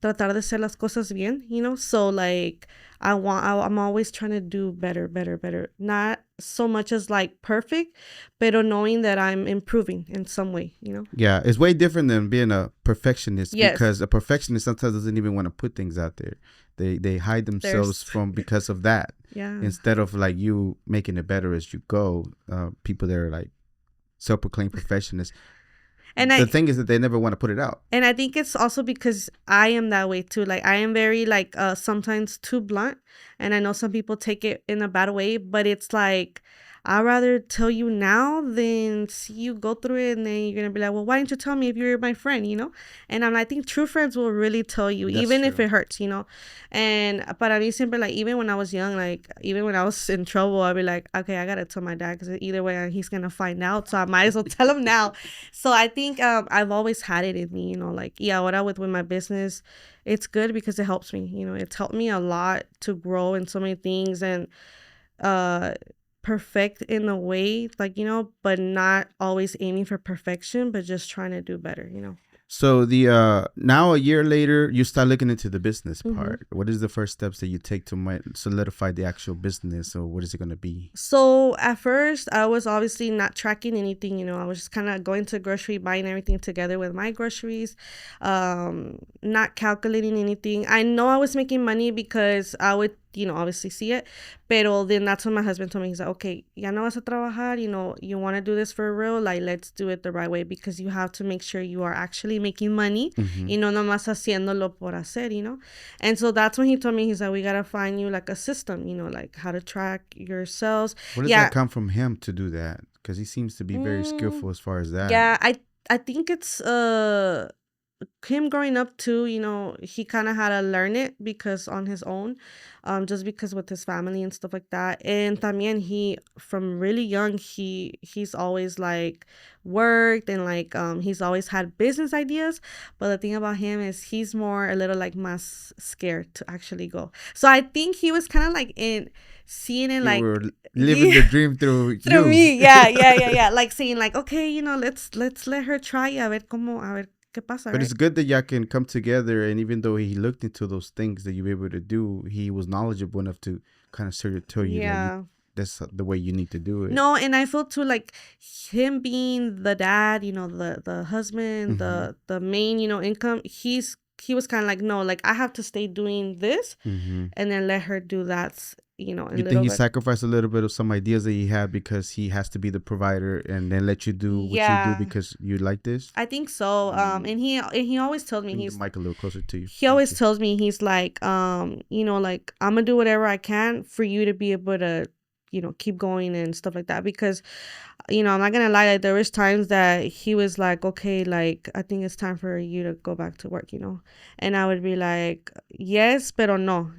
tratar de hacer las cosas bien, so like I'm always trying to do better. Not so much as like perfect, but knowing that I'm improving in some way, Yeah, it's way different than being a perfectionist. Yes. Because a perfectionist sometimes doesn't even want to put things out there. They hide themselves because of that. Yeah. Instead of like you making it better as you go, people that are like self-proclaimed perfectionists. And the thing is that they never want to put it out. And I think it's also because I am that way too. Like I am very like sometimes too blunt, and I know some people take it in a bad way, but it's like, I'd rather tell you now than see you go through it, and then you're gonna be like, well, why didn't you tell me if you're my friend, And I think true friends will really tell you. That's even true. If it hurts, And para mí siempre, like, even when I was young, like even when I was in trouble, I'd be like, okay, I gotta tell my dad, because either way he's gonna find out, so I might as well tell him now. So I think I've always had it in me, like, yeah, what I with my business, it's good because it helps me, it's helped me a lot to grow in so many things, and perfect in a way, like, but not always aiming for perfection, but just trying to do better, So the now a year later, you start looking into the business part. What is the first steps that you take to solidify the actual business, or what is it going to be? So at first, I was obviously not tracking anything. I was just kind of going to grocery, buying everything together with my groceries, not calculating anything. I know I was making money because I would obviously see it. Pero then that's when my husband told me, he's like, okay, ya no vas a trabajar, you want to do this for real, like, let's do it the right way, because you have to make sure you are actually making money, y no nomás haciéndolo por hacer, And so that's when he told me, he's like, we got to find you like a system, like how to track your sales. Where does that come from him to do that? Because he seems to be very skillful as far as that. Yeah, I think it's him growing up too, he kind of had to learn it because on his own, just because with his family and stuff like that. And también he, from really young, he's always like worked, and like he's always had business ideas. But the thing about him is he's more a little like más scared to actually go. So I think he was kind of like seeing it, like living the dream through me. Yeah. Like saying like, okay, let's let her try, a ver qué pasa, but right? It's good that y'all can come together, and even though he looked into those things that you were able to do, he was knowledgeable enough to kind of tell you that that's the way you need to do it. No, and I feel too like him being the dad, the husband, the main, income, he was kind of like, no, like I have to stay doing this, and then let her do that. You think he sacrificed a little bit of some ideas that he had because he has to be the provider, and then let you do what you do because you like this? I think so. And he always told me, he's the mic a little closer to you. He always tells me, he's like, like, I'm gonna do whatever I can for you to be able to, keep going and stuff like that, because I'm not gonna lie, like there was times that he was like, okay, like I think it's time for you to go back to work, and I would be like, yes, pero no,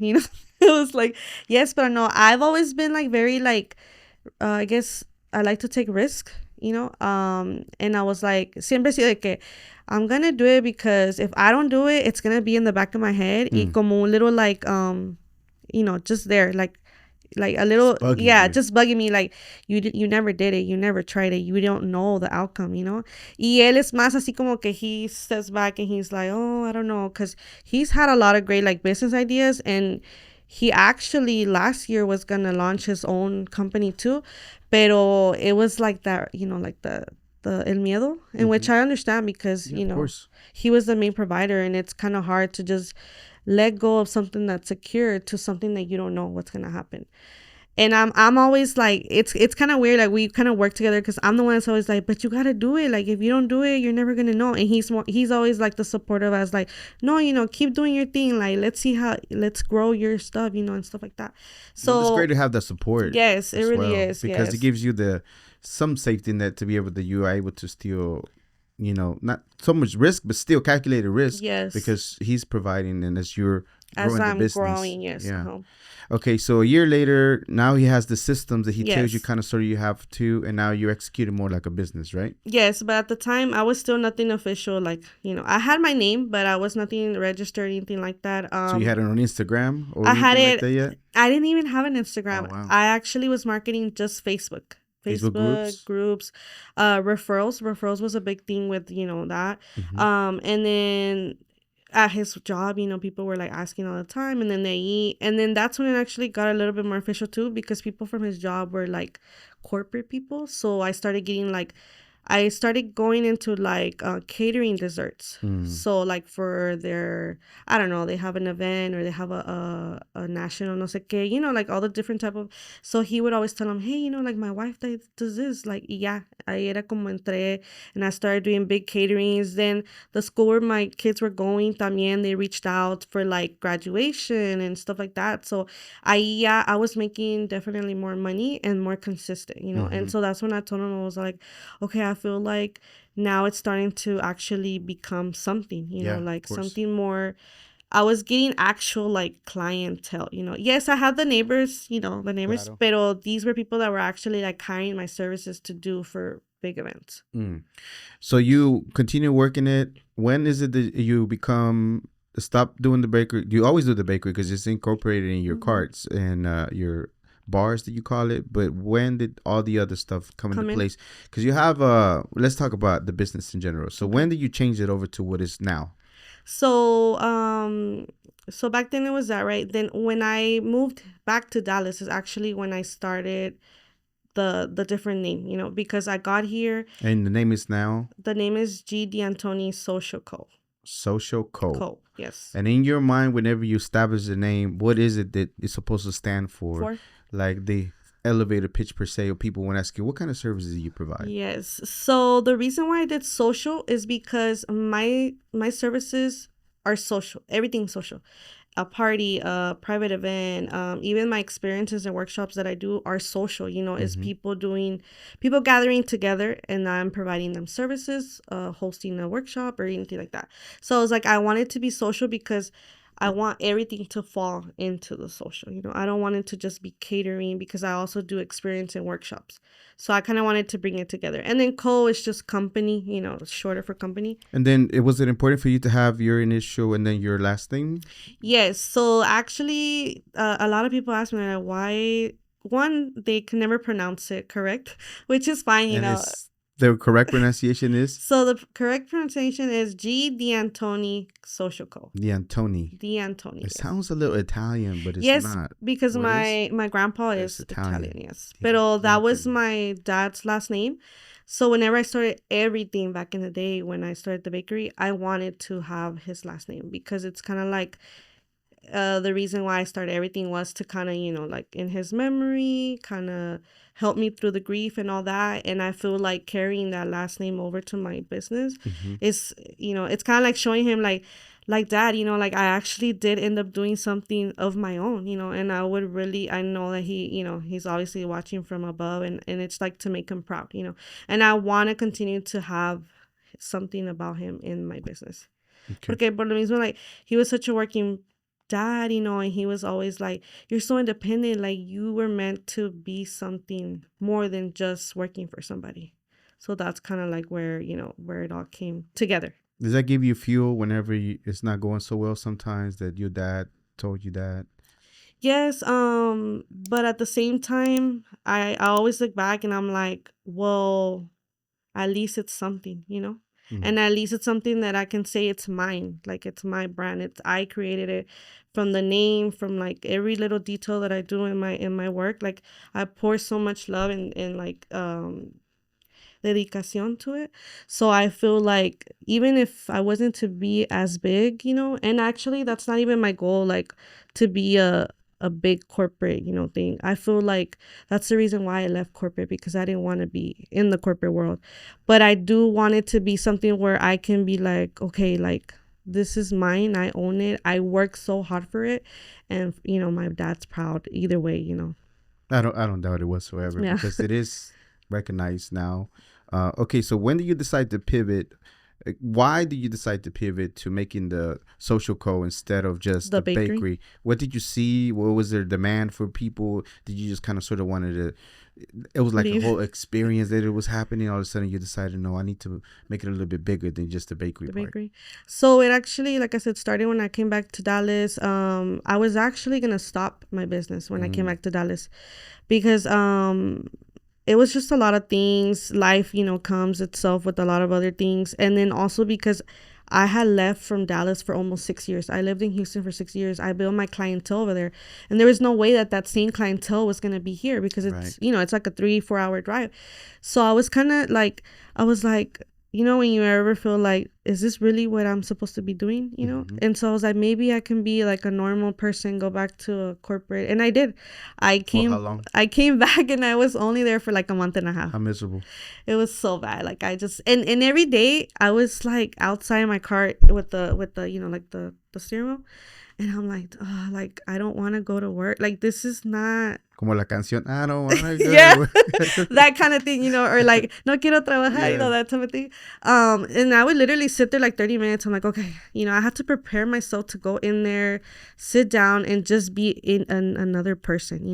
It was like, yes, but no. I've always been like very like, I guess I like to take risk, and I was like, siempre sido de que I'm gonna do it, because if I don't do it, it's gonna be in the back of my head, y como un little like, just there, like a little, just bugging me, like you never did it, you never tried it, you don't know the outcome, Y él es más así como que he steps back and he's like, oh, I don't know, because he's had a lot of great like business ideas, and he actually last year was gonna launch his own company too, pero it was like that, like the el miedo, in which I understand, because he was the main provider, and it's kind of hard to just let go of something that's secure to something that you don't know what's gonna happen. And I'm always like, it's kind of weird, like we kind of work together, because I'm the one that's always like, but you gotta do it, like if you don't do it, you're never gonna know. And he's always like the supportive, as like, no, keep doing your thing, like let's grow your stuff, and stuff like that. So it's great to have that support. Yes, it really is, because it gives you some safety net to be able to, you are able to still, not so much risk, but still calculated risk. Yes, because he's providing, and as you're growing the business. Growing, yes. Yeah. Okay, so a year later, now he has the systems that he tells you kind of sort of you have to, and now you're executing more like a business, right? Yes, but at the time, I was still nothing official. Like, I had my name, but I was nothing registered, anything like that. So you had it on Instagram? Or I had it. Like that yet? I didn't even have an Instagram. Oh, wow. I actually was marketing just Facebook groups, referrals. Referrals was a big thing with, that. And then at his job, people were like asking all the time, and then that's when it actually got a little bit more official too, because people from his job were like corporate people. So I started going into like catering desserts. So like for their, I don't know, they have an event, or they have a national no sé qué, like all the different type of. So he would always tell them, hey, like my wife does this, like, yeah, ahí era como entré, and I started doing big caterings. Then the school where my kids were going también, they reached out for like graduation and stuff like that. So I was making definitely more money and more consistent, and so that's when I told him, I was like, okay, I feel like now it's starting to actually become something, like something more. I was getting actual like clientele, Yes, I had the neighbors, Claro. pero these were people that were actually like hiring my services to do for big events. So you continue working it. When is it that you stop doing the bakery? You always do the bakery because it's incorporated in your carts and your bars that you call it, but when did all the other stuff come into place? Because you have let's talk about the business in general. So when did you change it over to what is now? So back then it was that, right? Then when I moved back to Dallas is actually when I started the different name, because I got here. And the name is now? The name is Gdeantoni Social Co. Social Co. Co. Yes. And in your mind, whenever you establish the name, what is it that it's supposed to stand for? Like the elevator pitch per se, or people want to ask you, what kind of services do you provide? Yes. So the reason why I did social is because my services are social. Everything's social. A party, a private event, even my experiences and workshops that I do are social, is people gathering together, and I'm providing them services, hosting a workshop or anything like that. So it's like, I want it to be social because I want everything to fall into the social, I don't want it to just be catering, because I also do experience and workshops. So I kind of wanted to bring it together. And then Co is just company, shorter for company. And then was it important for you to have your initial and then your last name? Yes. So actually, a lot of people ask me, like, why. One, they can never pronounce it correct, which is fine, The correct pronunciation is? So the correct pronunciation is Gdeantoni Social Co. Deantoni. Deantoni. It sounds a little Italian, but it's not. Yes, because my grandpa is Italian, yes. But that was my dad's last name. So whenever I started everything back in the day, when I started the bakery, I wanted to have his last name, because it's kind of like, the reason why I started everything was to kind of, like, in his memory, kind of help me through the grief and all that. And I feel like carrying that last name over to my business is, it's kind of like showing him, like, Dad, like, I actually did end up doing something of my own, and I know that he, he's obviously watching from above, and it's like to make him proud, and I want to continue to have something about him in my business. Okay. Porque por lo mismo, like, he was such a working dad, and he was always like, you're so independent, like, you were meant to be something more than just working for somebody. So that's kind of like where it all came together. Does that give you fuel whenever it's not going so well sometimes, that your dad told you that? Yes, but at the same time, I always look back and I'm like, well, at least it's something, and at least it's something that I can say it's mine. Like, it's my brand. I created it, from the name, from like every little detail that I do in my work. Like, I pour so much love and like dedicación to it. So I feel like, even if I wasn't to be as big, and actually that's not even my goal, like, to be a big corporate, thing. I feel like that's the reason why I left corporate, because I didn't want to be in the corporate world. But I do want it to be something where I can be like, okay, like, this is mine. I own it. I work so hard for it. And, my dad's proud either way, I don't doubt it whatsoever, because it is recognized now. Okay, so when do you decide to pivot? Why did you decide to pivot to making the Social Co instead of just the bakery? What did you see? What was there demand for people? Did you just kind of sort of wanted to? It was like a whole experience that it was happening. All of a sudden, you decided, no, I need to make it a little bit bigger than just the bakery. So it actually, like I said, started when I came back to Dallas. I was actually gonna stop my business when I came back to Dallas, because it was just a lot of things. Life, comes itself with a lot of other things. And then also because I had left from Dallas for almost 6 years. I lived in Houston for 6 years. I built my clientele over there. And there was no way that same clientele was going to be here, because it's, it's like a 3-4 hour drive. So I was kind of like, when you ever feel like, is this really what I'm supposed to be doing? And so I was like, maybe I can be like a normal person, go back to a corporate. And I did. I came back, and I was only there for like a month and a half. How miserable. It was so bad. Like, I just, and every day I was like outside my car with the like the steering wheel. And I'm like, oh, like, I don't want to go to work. Like, this is not. Como la canción, I don't want to go. Yeah, that kind of thing, or like, no quiero trabajar, that type of thing. And I would literally sit there like 30 minutes. I'm like, okay, I have to prepare myself to go in there, sit down, and just be in another person,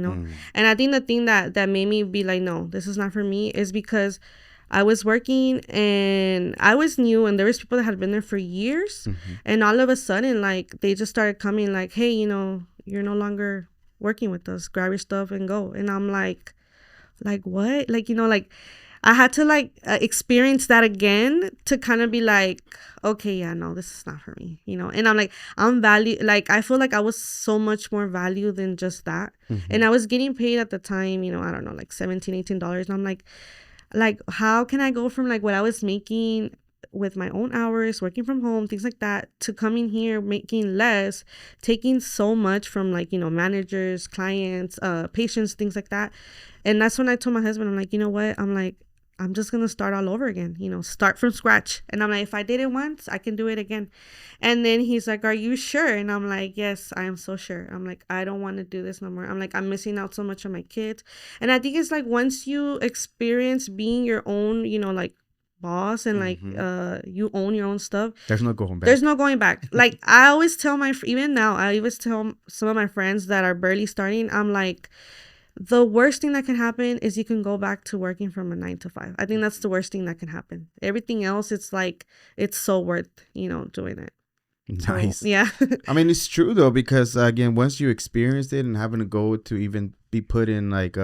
And I think the thing that made me be like, no, this is not for me, is because I was working and I was new, and there was people that had been there for years. And all of a sudden, like, they just started coming like, hey, you're no longer working with us, grab your stuff and go. And I'm like what? Like, like, I had to like experience that again to kind of be like, okay, yeah, no, this is not for me, And I'm like, I feel like I was so much more value than just that. And I was getting paid at the time, I don't know, like $17-18. And I'm like, how can I go from like what I was making with my own hours, working from home, things like that, to coming here, making less, taking so much from like, managers, clients, patients, things like that. And that's when I told my husband, I'm like, you know what? I'm like, I'm just going to start all over again, start from scratch. And I'm like, if I did it once, I can do it again. And then he's like, are you sure? And I'm like, yes, I am so sure. I'm like, I don't want to do this no more. I'm like, I'm missing out so much on my kids. And I think it's like once you experience being your own, like boss and like you own your own stuff, there's no going back. There's no going back. Like I always tell even now, I always tell some of my friends that are barely starting, I'm like, the worst thing that can happen is you can go back to working from a 9 to 5. I think that's the worst thing that can happen. Everything else, it's like, it's so worth, doing it. Nice. So, yeah. I mean, it's true though, because again, once you experienced it and having to go to even be put in like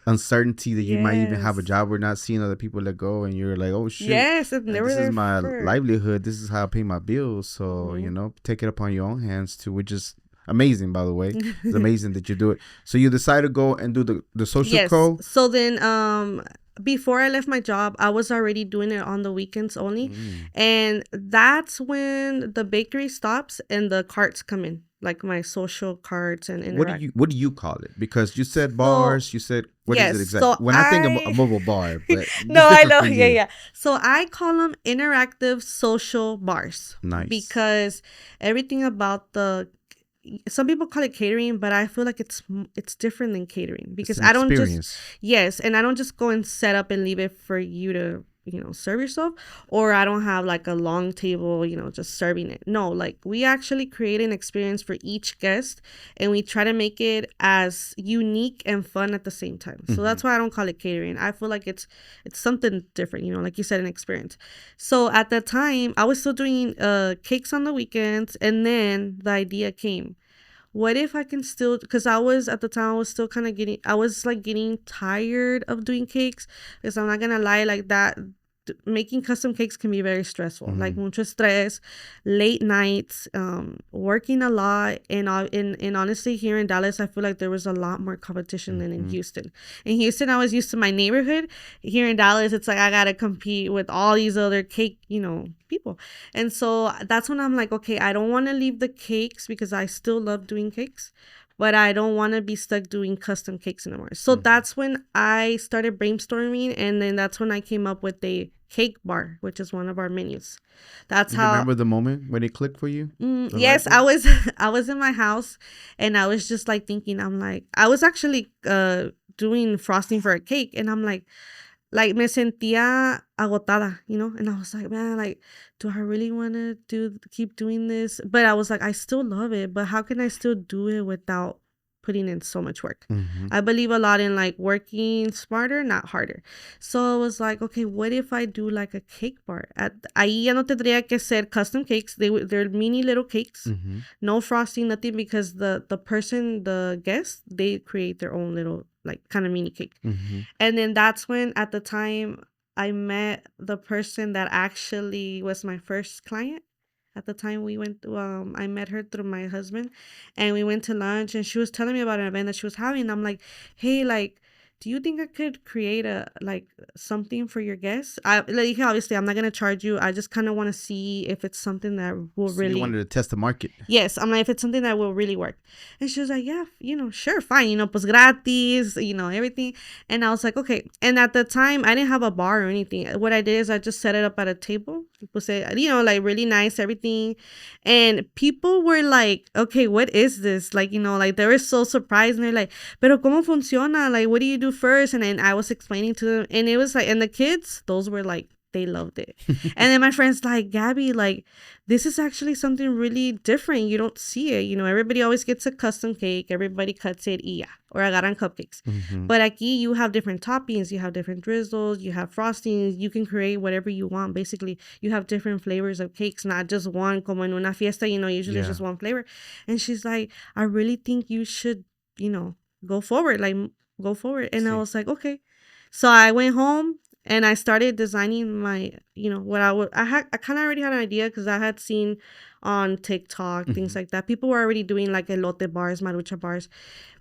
uncertainty that you might even have a job or not seeing other people that go, and you're like, oh shoot, yes, this is my livelihood. This is how I pay my bills. So take it upon your own hands too, which is amazing, by the way. It's amazing that you do it. So you decide to go and do the social co. So then before I left my job, I was already doing it on the weekends only. And that's when the bakery stops and the carts come in, like my social carts and interact. What do you call it? Because you said bars, you said what is it exactly? So when I think of a mobile bar, but no, I know, yeah. So I call them interactive social bars. Nice. Because everything about some people call it catering, but I feel like it's different than catering, because I don't and I don't just go and set up and leave it for you to serve yourself, or I don't have like a long table just serving it. No, like we actually create an experience for each guest, and we try to make it as unique and fun at the same time. So that's why I don't call it catering. I feel like it's something different, like you said, an experience. So at that time I was still doing cakes on the weekends, and then the idea came, what if I can still, because I was still kind of getting tired of doing cakes, because I'm not gonna lie, like that making custom cakes can be very stressful, like mucho stress, late nights, working a lot, and honestly here in Dallas I feel like there was a lot more competition than in Houston. In Houston I was used to my neighborhood. Here in Dallas it's like I gotta compete with all these other cake people, and so that's when I'm like, okay, I don't want to leave the cakes because I still love doing cakes, but I don't want to be stuck doing custom cakes anymore. So that's when I started brainstorming, and then that's when I came up with a cake bar, which is one of our menus. That's how. Remember the moment when it clicked for you? Yes, I was in my house, and I was just like thinking, I'm like, I was actually doing frosting for a cake, and I'm like me sentía agotada, and I was like, man, like, do I really want to keep doing this? But I was like, I still love it, but how can I still do it without putting in so much work? I believe a lot in like working smarter, not harder. So I was like, okay, what if I do like a cake bar? Ahí ya no tendría que ser custom cakes. They're mini little cakes, no frosting, nothing, because the guests, they create their own little like kind of mini cake. And then that's when at the time I met the person that actually was my first client. At the time we went I met her through my husband, and we went to lunch, and she was telling me about an event that she was having. I'm like, hey, like, do you think I could create something for your guests? Obviously I'm not gonna charge you. I just kind of want to see if it's something that will really. You wanted to test the market. Yes, I'm like, if it's something that will really work. And she was like, yeah, sure, fine, pues gratis, everything. And I was like, okay. And at the time I didn't have a bar or anything. What I did is I just set it up at a table, like really nice, everything. And people were like, okay, what is this? Like, like they were so surprised, and they're like, pero cómo funciona? Like, what do you do first? And then I was explaining to them, and it was like, and the kids, those were like, they loved it. And then my friend's like, Gabby, like, this is actually something really different. You don't see it. Everybody always gets a custom cake. Everybody cuts it, y ya, or agarran cupcakes. But aquí you have different toppings. You have different drizzles. You have frostings. You can create whatever you want. Basically, you have different flavors of cakes, not just one, como en una fiesta, usually it's just one flavor. And she's like, I really think you should, go forward. Like, go forward. And I was like, okay. So I went home, and I started designing my, what I kind of already had an idea, because I had seen on TikTok, things like that. People were already doing like elote bars, marucha bars,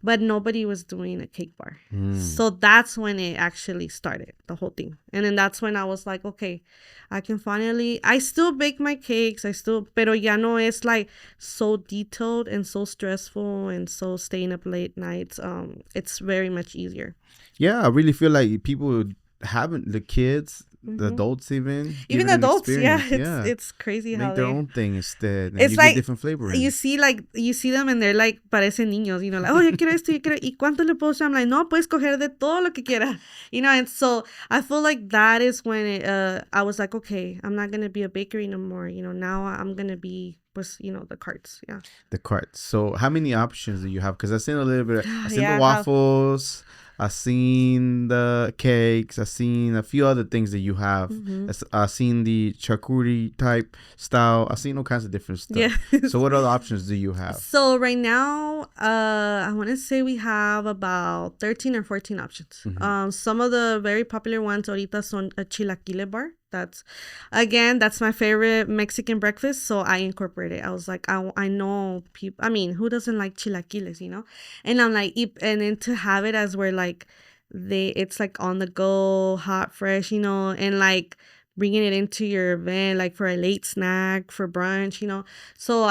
but nobody was doing a cake bar. So that's when it actually started, the whole thing. And then that's when I was like, okay, I can finally, I still bake my cakes, pero ya no es like so detailed and so stressful and so staying up late nights. It's very much easier. Yeah, I really feel like people haven't, the kids, the adults even the adults, it's crazy make how their they own thing instead, and it's you like get different flavor. you see them and they're like parecen niños, like, oh, yo quiero esto, yo quiero, ¿y cuánto le puedo echar? I'm like, no, puedes coger de todo lo que quiera, and so I feel like that is when I was like, okay, I'm not gonna be a bakery no more, now I'm gonna be the carts. The carts. So how many options do you have? Because I've seen a little bit. I've seen Yeah, the waffles. I've seen the cakes. I've seen a few other things that you have. I've seen the charcuterie type style. I've seen all kinds of different stuff. Yeah. So what other options do you have? So right now, I want to say we have about 13 or 14 options. Some of the very popular ones ahorita son a chilaquile bar. That's my favorite Mexican breakfast, so I incorporated it. I was like, I know people, I mean, who doesn't like chilaquiles, and I'm like, and then to have it as where like it's like on the go, hot, fresh, and like bringing it into your event, like for a late snack, for brunch, so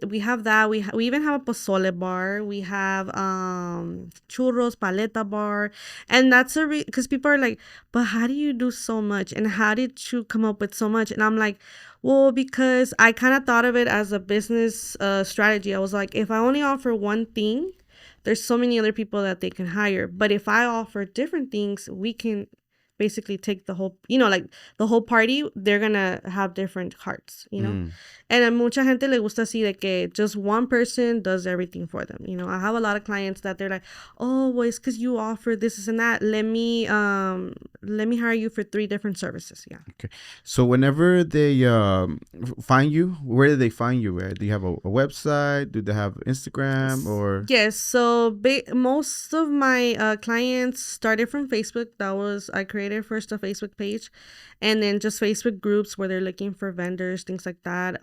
we have that. We even have a pozole bar. We have churros, paleta bar, and that's because people are like, but how do you do so much, and how did you come up with so much? And I'm like, well, because I kind of thought of it as a business strategy. I was like, if I only offer one thing, there's so many other people that they can hire, but if I offer different things, we can basically take the whole, like the whole party, they're gonna have different carts, and a mucha gente le gusta así de que just one person does everything for them. I have a lot of clients that they're like, oh, well, it's because you offer this and that, let me hire you for 3 different services. Okay, so whenever they find you, where do they find you at? Do you have a website? Do they have Instagram? Or yes, so most of my clients started from Facebook. I created first a Facebook page, and then just Facebook groups where they're looking for vendors, things like that.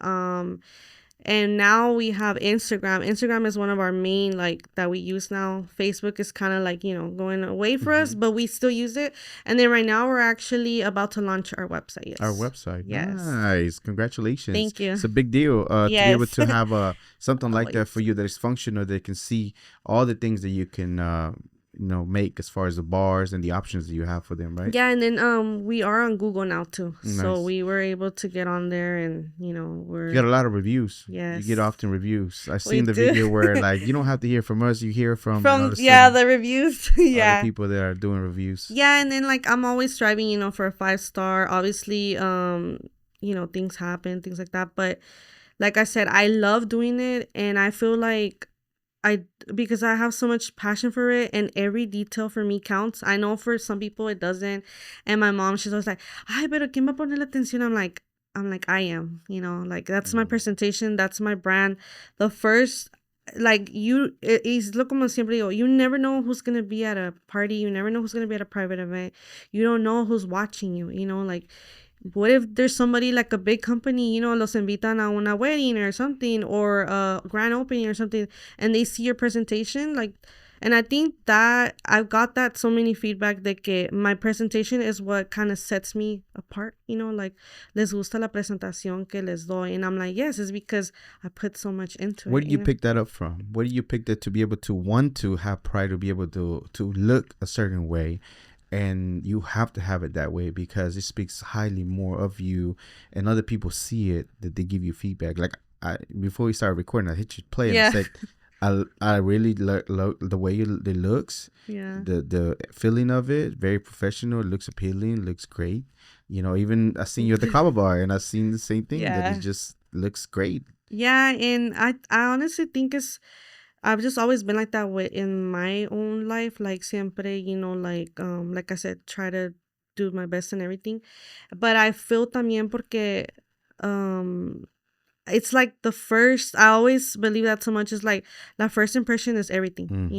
And now we have Instagram. Instagram is one of our main, like, that we use now. Facebook is kind of like, going away for us, but we still use it. And then right now we're actually about to launch our website. Yes. Our website. Yes. Nice. Congratulations. Thank you. It's a big deal to be able to have something like that for you that is functional. They can see all the things that you can make as far as the bars and the options that you have for them, right? Yeah, and then we are on Google now too. Nice. So we were able to get on there, and you get a lot of reviews. Yes. You get often reviews. I've seen the video where like you don't have to hear from us, you hear from the reviews. Yeah. Other people that are doing reviews. Yeah, and then like I'm always striving, for a 5-star. Obviously, things happen, things like that. But like I said, I love doing it, and I feel like because I have so much passion for it, and every detail for me counts. I know for some people it doesn't, and my mom, she's always like, ay, pero quién va a ponerle atención? I'm like, I am, like that's my presentation, that's my brand. The first, like, es lo como siempre digo, you never know who's gonna be at a party, you never know who's gonna be at a private event, you don't know who's watching you, like, what if there's somebody like a big company, los invitan a una wedding or something, or a grand opening or something, and they see your presentation, like, and I think that I've got that so many feedback that my presentation is what kind of sets me apart, like, les gusta la presentación que les doy, and I'm like, yes, it's because I put so much into it. Where do you pick that up from? Where do you pick that to be able to want to have pride, to be able to look a certain way? And you have to have it that way because it speaks highly more of you, and other people see it, that they give you feedback. Like before we started recording, I hit you play and I said, I really like the way it looks. Yeah. The feeling of it, very professional. It looks appealing. Looks great. Even I seen you at the Kava bar, and I seen the same thing. Yeah. That it just looks great. Yeah, and I honestly think I've just always been like that in my own life, like siempre, like I said, try to do my best and everything. But I feel también porque it's like I always believe that so much, is like the first impression is everything,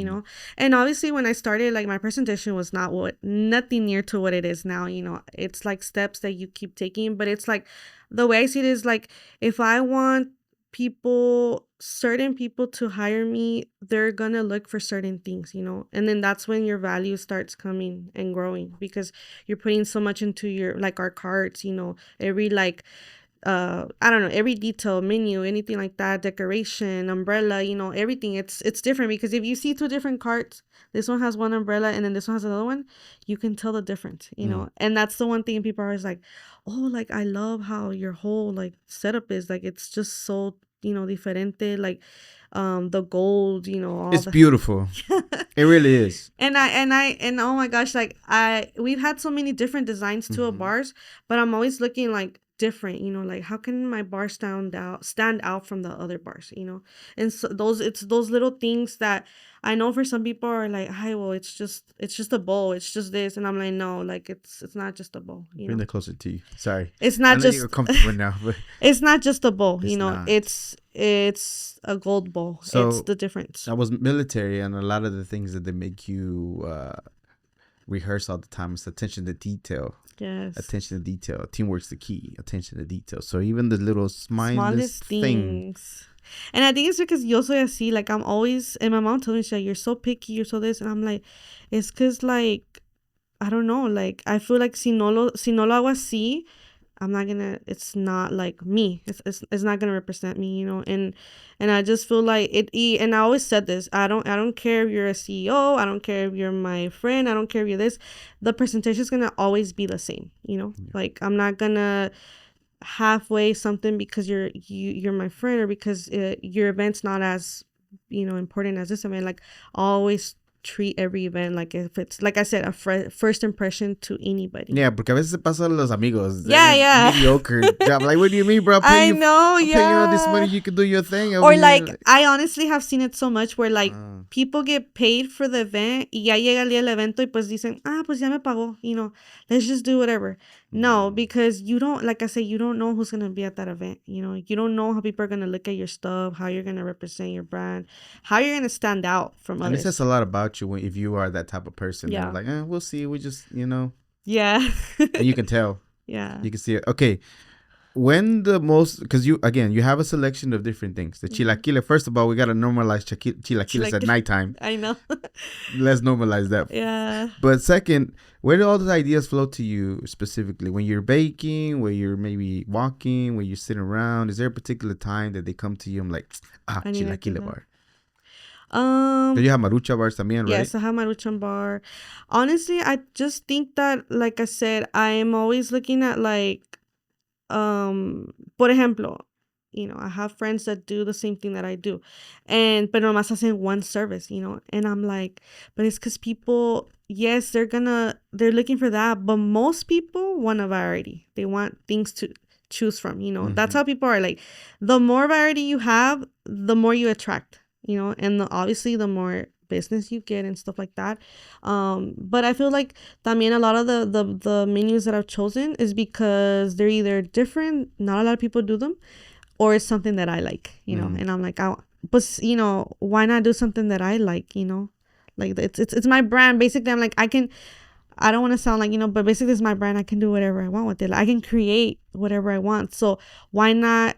And obviously when I started, like, my presentation was nothing near to what it is now, It's like steps that you keep taking, but it's like the way I see it is like, if I want certain people to hire me, they're gonna look for certain things, and then that's when your value starts coming and growing, because you're putting so much into your, like, our cards, every, like, I don't know, every detail, menu, anything like that, decoration, umbrella, everything. It's different, because if you see two different carts, this one has one umbrella and then this one has another one, you can tell the difference, and that's the one thing people are always like, oh, like, I love how your whole, like, setup is, like, it's just so, diferente, like, the gold, all It's the beautiful. It really is. and oh my gosh, like, we've had so many different designs too of bars, but I'm always looking, like, different, like, how can my bar stand out from the other bars, and so it's those little things that I know for some people are like, hi, well, it's just a bowl, it's just this, and I'm like, no, like, it's not just a bowl, Bring that closer to you. Sorry. it's I not know just you're comfortable now, but it's not just a bowl, it's not. It's a gold bowl. So it's the difference. I was military, and a lot of the things that they make you rehearse all the time is attention to detail. Yes. Attention to detail. Teamwork's the key. Attention to detail. So even the little smallest thing. things. And I think it's because yo soy así, like, I'm always, and my mom told me, she's like, you're so picky, you're so this, and I'm like, it's because, like, I don't know, like, I feel like si no lo hago así, I'm not gonna, it's not like me, it's not gonna represent me, and I just feel like and I always said this, I don't care if you're a CEO, I don't care if you're my friend, I don't care if you're this, the presentation is gonna always be the same, like, I'm not gonna halfway something because you're my friend, or because your event's not as important as this event. Like, always treat every event like if it's, like I said, a first impression to anybody. Yeah, porque a veces se pasa a los amigos. Yeah. Mediocre job. Like, what do you mean, bro? I know, I'm paying you all this money, you can do your thing. Or like, I honestly have seen it so much where, like, people get paid for the event y ya llega el día del evento y pues dicen, pues ya me pagó, let's just do whatever. No, because you don't, like I say, you don't know who's going to be at that event. You don't know how people are going to look at your stuff, how you're going to represent your brand, how you're going to stand out from others. And it says a lot about you if you are that type of person. Yeah. Like, we'll see. We just, Yeah. And you can tell. Yeah. You can see it. Okay. When the most, because you have a selection of different things. The chilaquiles, first of all, we got to normalize chilaquiles at nighttime. I know. Let's normalize that. Yeah. But second, where do all those ideas flow to you specifically? When you're baking, when you're maybe walking, when you're sitting around, is there a particular time that they come to you? I'm like, chilaquile bar. Do you have marucha bars también, right? Yes, I have maruchan bar. Honestly, I just think that, like I said, I am always looking at, like, por ejemplo, I have friends that do the same thing that I do, but nomás hacen one service, and I'm like, but it's because people, yes, they're looking for that, but most people want a variety. They want things to choose from, That's how people are. Like, the more variety you have, the more you attract, and obviously the more business you get and stuff like that. But I feel like también a lot of the menus that I've chosen is because they're either different, not a lot of people do them, or it's something that I like, and I'm like, but why not do something that I like, like, it's my brand. Basically, I'm like, I don't want to sound like, but basically it's my brand. I can do whatever I want with it. Like, I can create whatever I want. So why not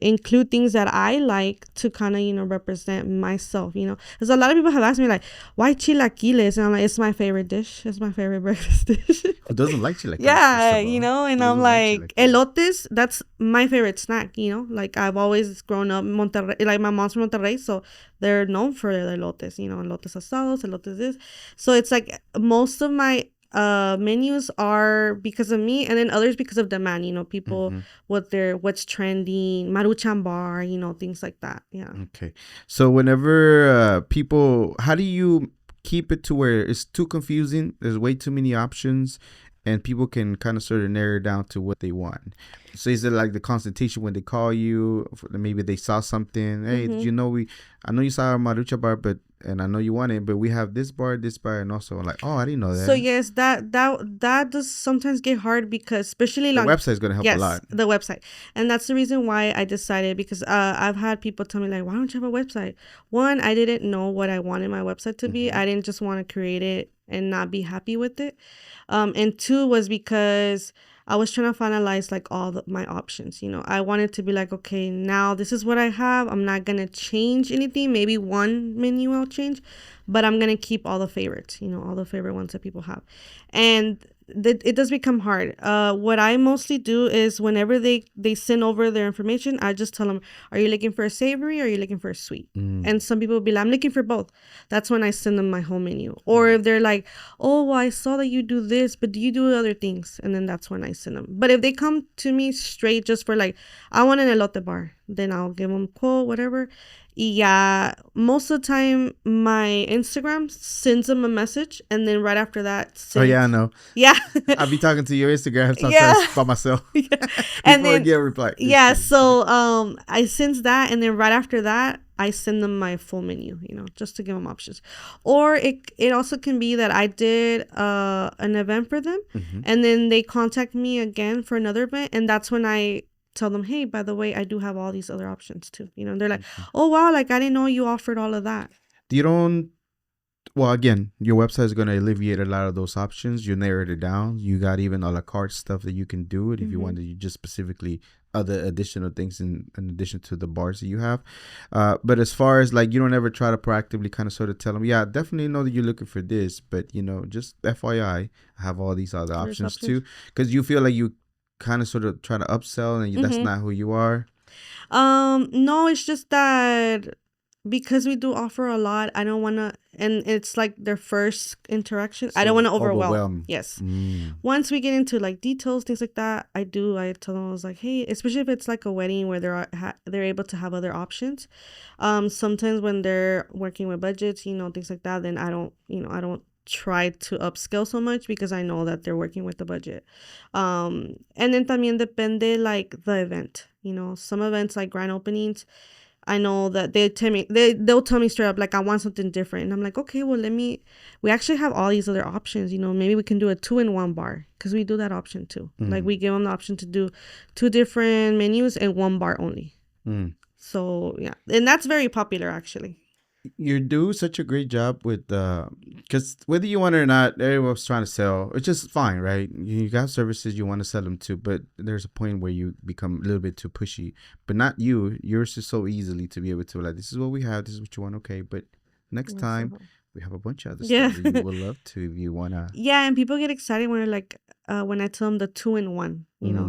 include things that I like to kind of, represent myself, because a lot of people have asked me, like, why chilaquiles? And I'm like, it's my favorite dish. It's my favorite breakfast dish. Who doesn't like chilaquiles? Yeah, and I'm like, elotes, that's my favorite snack, like, I've always grown up in Monterrey, like, my mom's from Monterrey, so they're known for their elotes, elotes asados, elotes this. So it's like most of my menus are because of me, and then others because of demand, people what's trending, maruchan bar, things like that. Yeah. Okay. So whenever people, how do you keep it to where it's too confusing, there's way too many options, and people can kind of sort of narrow down to what they want? So is it like the consultation when they call you, maybe they saw something, hey, did you know I know you saw our marucha bar, and I know you want it, but we have this bar, and also I'm like, oh, I didn't know that. So yes, that does sometimes get hard, because especially the website is going to help a lot. The website, and that's the reason why I decided, because I've had people tell me, like, why don't you have a website? One, I didn't know what I wanted my website to be. I didn't just want to create it and not be happy with it. And two was because I was trying to finalize like my options. I wanted to be like, okay, now this is what I have. I'm not gonna change anything. Maybe one menu I'll change, but I'm gonna keep all the favorites. All the favorite ones that people have, and it does become hard. What I mostly do is whenever they send over their information, I just tell them, are you looking for a savory or are you looking for a sweet? And some people will be like, I'm looking for both. That's when I send them my whole menu. Or if they're like, oh, well, I saw that you do this, but do you do other things? And then that's when I send them. But if they come to me straight just for like, I want an elote bar, then I'll give them quote, whatever. Yeah, most of the time my Instagram sends them a message, and then right after that oh yeah, I know. Yeah. I'll be talking to your Instagram sometimes Yeah. by myself. Yeah. And then I get a reply. Yeah, so I send that, and then right after that I send them my full menu, just to give them options. Or it also can be that I did an event for them, and then they contact me again for another event, and that's when I tell them, hey, by the way, I do have all these other options too. They're like, oh wow, like I didn't know you offered all of that. Well, again, your website is going to alleviate a lot of those options. You narrowed it down. You got even a la carte stuff that you can do it if you wanted. You just specifically other additional things in addition to the bars that you have. But as far as like, you don't ever try to proactively kind of sort of tell them, yeah, I definitely know that you're looking for this, but just FYI, I have all these other options too. Because you feel like you kind of sort of try to upsell and that's not who you are. No, it's just that because we do offer a lot, I don't want to, and it's like their first interaction. So I don't want to overwhelm. Yes. Once we get into like details, things like that, I tell them, I was like, hey, especially if it's like a wedding where they're able to have other options. Sometimes when they're working with budgets, things like that, then I don't try to upscale so much because I know that they're working with the budget. And then también depende like the event. Some events like grand openings, I know that they'll tell me straight up, like, I want something different. And I'm like, okay, well, we actually have all these other options. Maybe we can do a 2-in-1 bar, because we do that option too. Like, we give them the option to do 2 different menus and 1 bar only. So, yeah. And that's very popular, actually. You do such a great job with because whether you want it or not, everyone's trying to sell, which is fine, right? You got services you want to sell them to, but there's a point where you become a little bit too pushy. But not you. Yours is so easily to be able to, like, this is what we have, this is what you want, okay, but next time we have a bunch of other stuff that you would love to if you want to. Yeah, and people get excited when they're like, when I tell them the 2-in-1,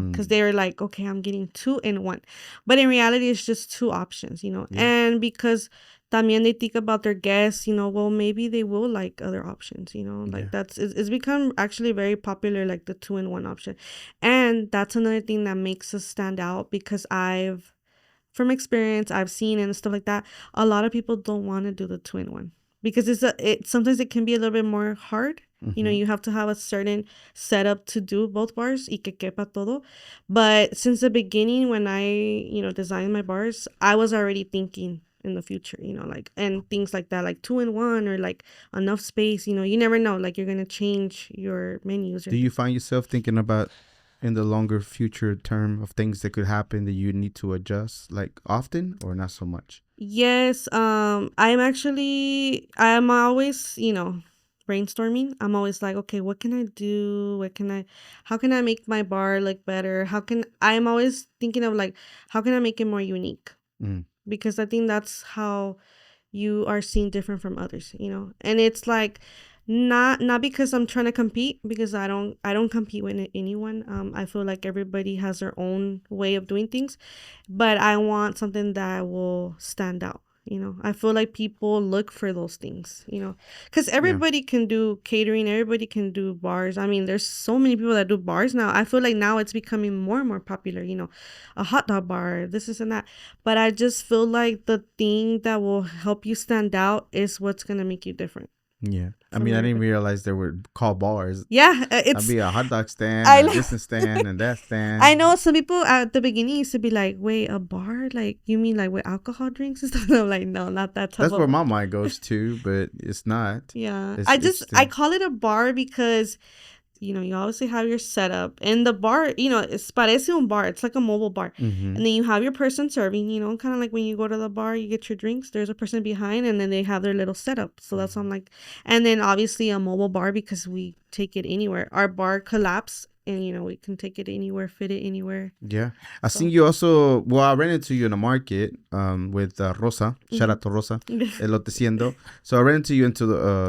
because they're like, okay, I'm getting 2-in-1. But in reality, it's just 2 options, and because también they think about their guests, well, maybe they will like other options, like it's become actually very popular, like the 2-in-1 option. And that's another thing that makes us stand out, because from experience, I've seen and stuff like that, a lot of people don't want to do the 2-in-1 because sometimes it can be a little bit more hard. You have to have a certain setup to do both bars, y que quepa todo. But since the beginning, when I, designed my bars, I was already thinking in the future, like, and things like that, like 2-in-1 or like enough space, you never know, like you're going to change your menus. Do you find yourself thinking about in the longer future term of things that could happen that you need to adjust, like often or not so much? Yes. I'm always, brainstorming. I'm always like, okay, what can I do? How can I make my bar look better? I'm always thinking of like, how can I make it more unique? Because I think that's how you are seen different from others, and it's like, not because I'm trying to compete, because I don't compete with anyone. I feel like everybody has their own way of doing things, but I want something that will stand out. I feel like people look for those things, because everybody can do catering, everybody can do bars. I mean, there's so many people that do bars now. I feel like now it's becoming more and more popular, a hot dog bar, this and that. But I just feel like the thing that will help you stand out is what's going to make you different. Yeah. I mean, I didn't realize they were called bars. Yeah. It'd be a hot dog stand, a distance stand, and that stand. I know some people at the beginning used to be like, wait, a bar? Like, you mean like with alcohol drinks and stuff? I'm like, no, not that type That's where my mind goes to, but it's not. Yeah. I call it a bar because, you obviously have your setup, and the bar, it's parece un bar. It's like a mobile bar. And then you have your person serving, kind of like when you go to the bar, you get your drinks, there's a person behind, and then they have their little setup. So that's what I'm like. And then obviously a mobile bar, because we take it anywhere. Our bar collapse and we can take it anywhere, fit it anywhere. Yeah, I seen you also. Well, I ran into you in the market with Rosa. Shout out to Rosa, Eloteciendo. So I ran into you into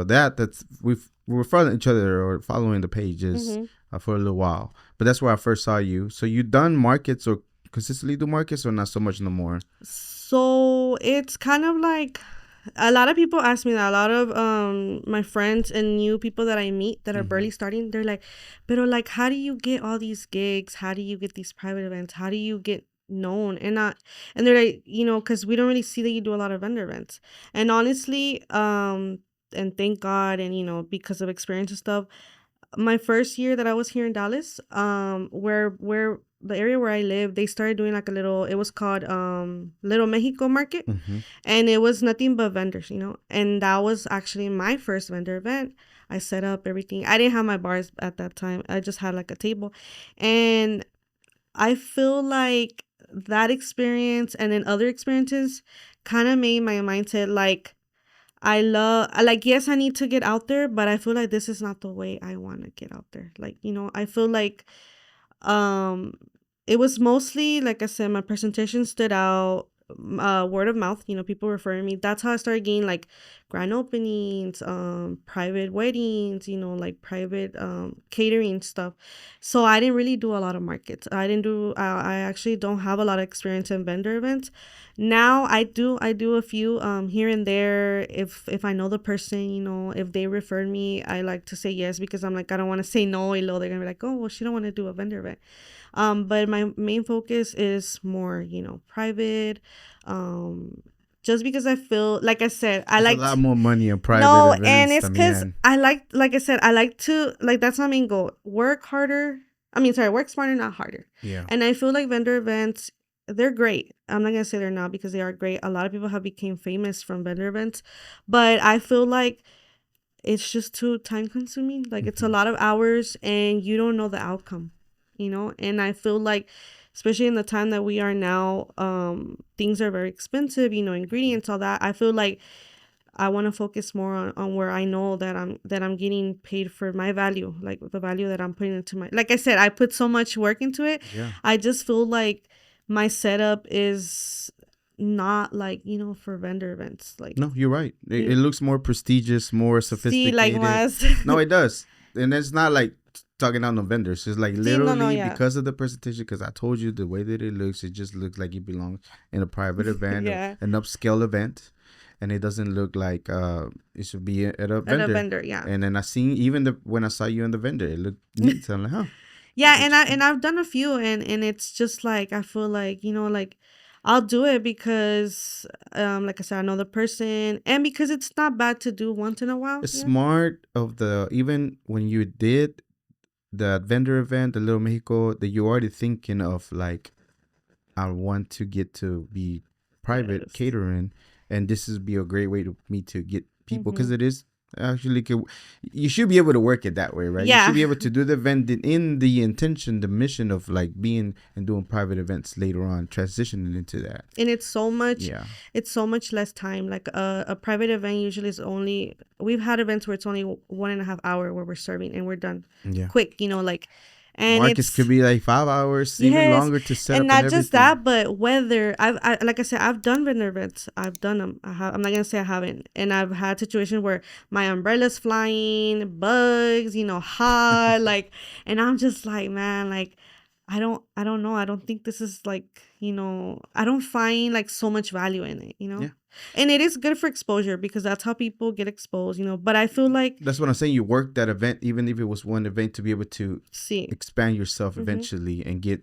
that's we were following each other or following the pages for a little while. But that's where I first saw you. So you done markets or consistently do markets or not so much no more? So it's kind of like a lot of people ask me that. A lot of my friends and new people that I meet that are barely starting, they're like, but like, how do you get all these gigs? How do you get these private events? How do you get known? And they're like, because we don't really see that you do a lot of vendor events. And honestly, and thank God, and because of experience and stuff, my first year that I was here in Dallas, where the area where I live, they started doing like a little, it was called Little Mexico Market, and it was nothing but vendors, and that was actually my first vendor event. I set up everything. I didn't have my bars at that time. I just had like a table, and I feel like that experience and then other experiences kind of made my mindset like, yes, I need to get out there, but I feel like this is not the way I want to get out there. Like, I feel like um it was mostly, like I said, my presentation stood out, word of mouth, people referring me. That's how I started getting like grand openings, private weddings, like private catering stuff. So I didn't really do a lot of markets. I actually don't have a lot of experience in vendor events. Now I do a few here and there. If I know the person, if they referred me, I like to say yes, because I'm like, I don't want to say no, and they're gonna be like, oh well, she don't want to do a vendor event. But my main focus is more, private. Just because I feel, like I said, I There's like a lot more money in private no, events. and it's because like I said, I like to, like, that's my main goal. Work harder. Work smarter, not harder. Yeah. And I feel like vendor events, they're great. I'm not gonna say they're not, because they are great. A lot of people have become famous from vendor events, but I feel like it's just too time consuming. Like, it's a lot of hours and you don't know the outcome, and I feel like, especially in the time that we are now, things are very expensive, ingredients, all that. I feel like I want to focus more on where I know that I'm getting paid for my value, like the value that I'm putting into my, like I said, I put so much work into it. Yeah. I just feel like my setup is not like, for vendor events. Like, no, you're right. It looks more prestigious, more sophisticated. See, like más. No, it does. And it's not like talking down the vendors. It's like literally because of the presentation, because I told you the way that it looks, it just looks like it belongs in a private event, Yeah. an upscale event. And it doesn't look like it should be at a vendor. At a vendor, yeah. And then I seen even when I saw you in the vendor, it looked neat. So I'm like, huh. Yeah, and I've done a few, and it's just like, I feel like, like, I'll do it because, like I said, I know the person, and because it's not bad to do once in a while. It's smart of even when you did the vendor event, the Little Mexico, that you're already thinking of like, I want to get to be private catering, and this is be a great way to me to get people, because it is actually you should be able to work it that way, right? Yeah. You should be able to do the event in the intention, the mission of like being and doing private events later on, transitioning into that. And it's so much less time. Like a private event usually is only, we've had events where it's only 1.5 hours where we're serving and we're done quick, like. And markets could be like 5 hours, even longer to set up. And not just that, but weather. I like I said, I've done vendor events. I've done them. I'm not gonna say I haven't. And I've had situations where my umbrella's flying, bugs, hot, like, and I'm just like, man, like, I don't know. I don't think this is like, I don't find like so much value in it, Yeah. And it is good for exposure, because that's how people get exposed, But I feel like that's what I'm saying. You work that event, even if it was one event, to be able to expand yourself eventually and get,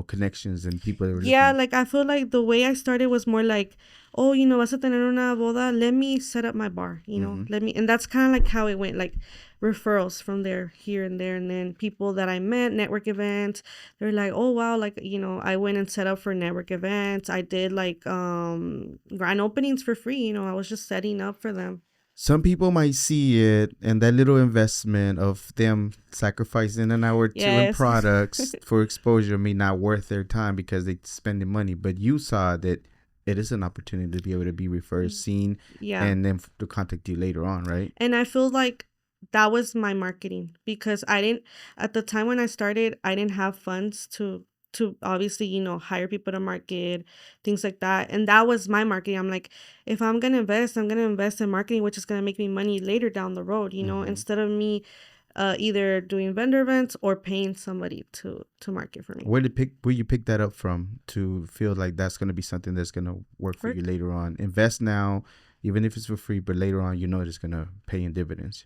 connections and people that were like, I feel like the way I started was more like, oh, vas a tener una boda, let me set up my bar, let me, and that's kind of like how it went, like referrals from there, here and there, and then people that I met, network events, they're like, oh wow, like, I went and set up for network events. I did like grand openings for free, I was just setting up for them. Some people might see it and that little investment of them sacrificing an hour or two in products for exposure may not worth their time because they're spending money. But you saw that it is an opportunity to be able to be referred, seen, and then to contact you later on, right? And I feel like that was my marketing, because I didn't, at the time when I started, I didn't have funds to obviously, hire people to market, things like that. And that was my marketing. I'm like, if I'm gonna invest, I'm gonna invest in marketing, which is gonna make me money later down the road, Mm-hmm. instead of me either doing vendor events or paying somebody to market for me. Where you pick that up from to feel like that's going to be something that's going to work for you Work. later on? Invest now, even if it's for free, but later on, you know it's going to pay in dividends.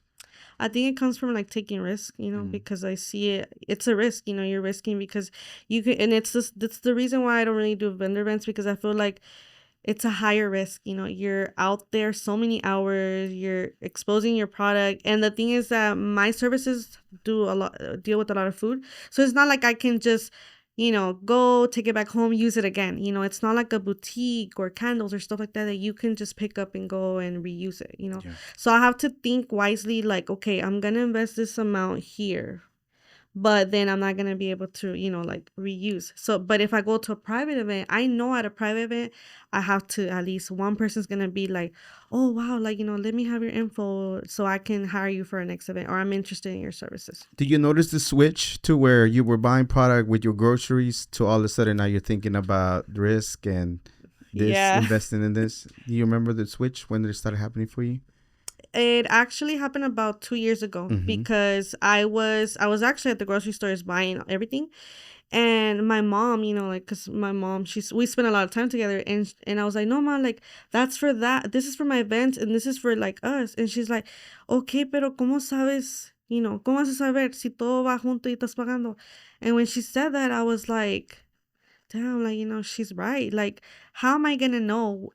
I think it comes from like taking risk, Mm. because I see it's a risk, you're risking because you can, and that's the reason why I don't really do vendor events, because I feel like it's a higher risk. You're out there so many hours, you're exposing your product. And the thing is that my services do a lot, deal with a lot of food. So it's not like I can just, go take it back home, use it again. It's not like a boutique or candles or stuff like that you can just pick up and go and reuse it. Yeah. So I have to think wisely, like, okay, I'm going to invest this amount here, but then I'm not gonna be able to, like, reuse. So, but if I go to a private event, I know at a private event, I have to, at least one person's gonna be like, oh wow, like, let me have your info so I can hire you for a next event, or I'm interested in your services. Did you notice the switch to where you were buying product with your groceries to all of a sudden now you're thinking about risk and this Yeah. investing in this? Do you remember the switch when it started happening for you? It actually happened about 2 years ago, Mm-hmm. because I was actually at the grocery stores buying everything. And my mom, like, cause my mom, we spent a lot of time together, and I was like, no, mom, like, that's for that. This is for my event, and this is for like us. And she's like, okay, pero cómo sabes, cómo vas a saber si todo va junto y estás pagando? And when she said that, I was like, damn, like, she's right. Like, how am I gonna know?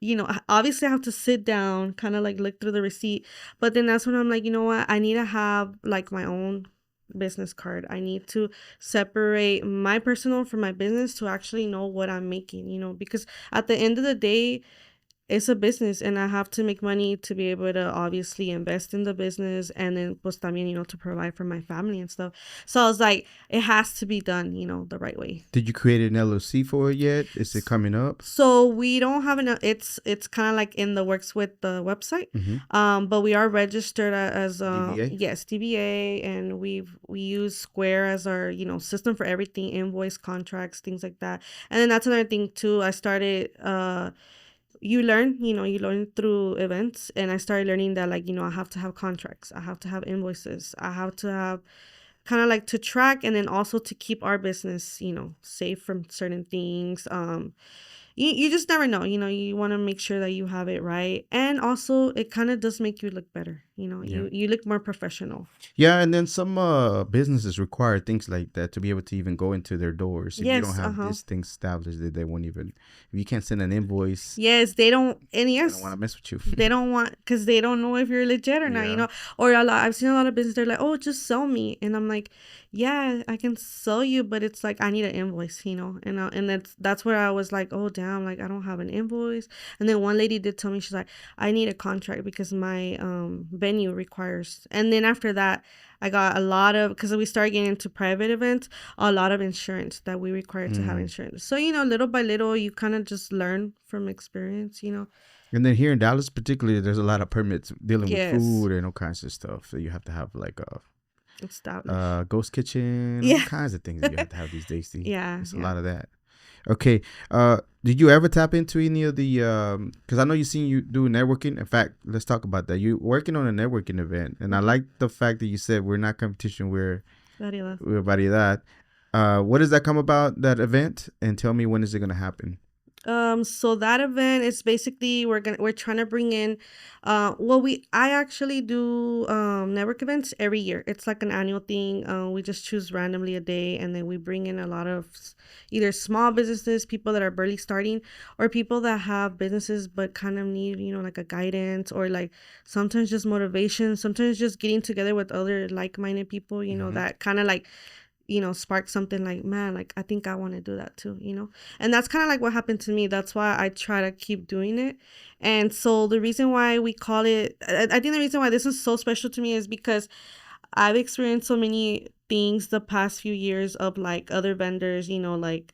Obviously I have to sit down, kind of like look through the receipt. But then that's when I'm like, you know what? I need to have like my own business card. I need to separate my personal from my business to actually know what I'm making, because at the end of the day, it's a business, and I have to make money to be able to obviously invest in the business, and then pues también, to provide for my family and stuff. So I was like, it has to be done, the right way. Did you create an LLC for it yet? Is it coming up? So we don't have enough. It's kind of like in the works with the website. Mm-hmm. But we are registered as DBA? yes, DBA, and we use Square as our system for everything, invoice, contracts, things like that. And then that's another thing too. I started you learn through events, and I started learning that, like, I have to have contracts, I have to have invoices, I have to have kind of like to track, and then also to keep our business safe from certain things. You just never know, you want to make sure that you have it right, and also it kind of does make you look better, Yeah. you look more professional. Yeah, and then some businesses require things like that to be able to even go into their doors. If you don't Yes, have uh-huh. these things established, they won't even. If you can't send an invoice, Yes, they don't, and they don't want yes, to mess with you. they don't want, because they don't know if you're legit or not, Yeah. or I've seen a lot of business, they're like, oh, just sell me, and I'm like, yeah, I can sell you, but it's like I need an invoice, and that's where I was like, oh damn, like I don't have an invoice. And then one lady did tell me, she's like, I need a contract because my venue requires. And then after that, I got a lot of, because we started getting into private events, a lot of insurance that we require to have Mm. insurance. So little by little, you kind of just learn from experience. And then here in Dallas, particularly, there's a lot of permits dealing with Yes, food and all kinds of stuff. So you have to have like established. ghost kitchen, all Yeah. kinds of things that you have to have these days. Yeah, There's a yeah. lot of that. Okay. Did you ever tap into any of the? Because I know you do networking. In fact, let's talk about that. You working on a networking event, and I Mhm. like the fact that you said we're not competition. Variedad. We're variedad. What does that come about, that event? And tell me, when is it gonna happen? So that event is basically, we're trying to bring in, well, I actually do network events every year. It's like an annual thing. We just choose randomly a day, and then we bring in a lot of either small businesses, people that are barely starting, or people that have businesses but kind of need, like a guidance, or like sometimes just motivation, sometimes just getting together with other like-minded people, Mm-hmm. that kind of like spark something like, man, like I think I want to do that too, and that's kind of like what happened to me. That's why I try to keep doing it. And so the reason why we call it, I think the reason why this is so special to me is because I've experienced so many things the past few years of like other vendors, like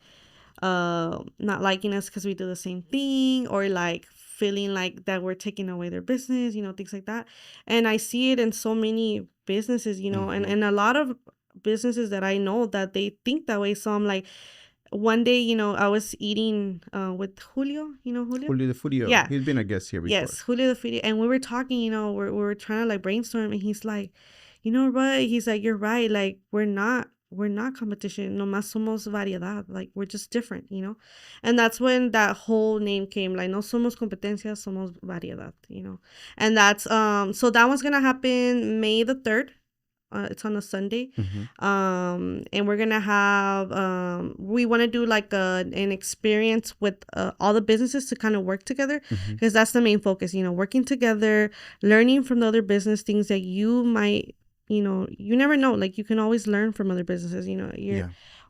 not liking us because we do the same thing, or like feeling like that we're taking away their business, things like that. And I see it in so many businesses, and a lot of businesses that I know that they think that way. So I'm like, one day, I was eating with Julio, Julio? Julio the Fudio. Yeah. He's been a guest here before. Yes, Julio the Fidi. And we were talking, we were trying to like brainstorm, and he's like, you know what? He's like, you're right. Like, we're not competition. Nomás somos variedad. Like, we're just different. And that's when that whole name came. Like, no somos competencia, somos variedad. And that's so that one's gonna happen May the 3rd. It's on a Sunday. And we're gonna have we want to do like an experience with all the businesses to kind of work together, because that's the main focus, working together, learning from the other business, things that you might, you never know, like you can always learn from other businesses.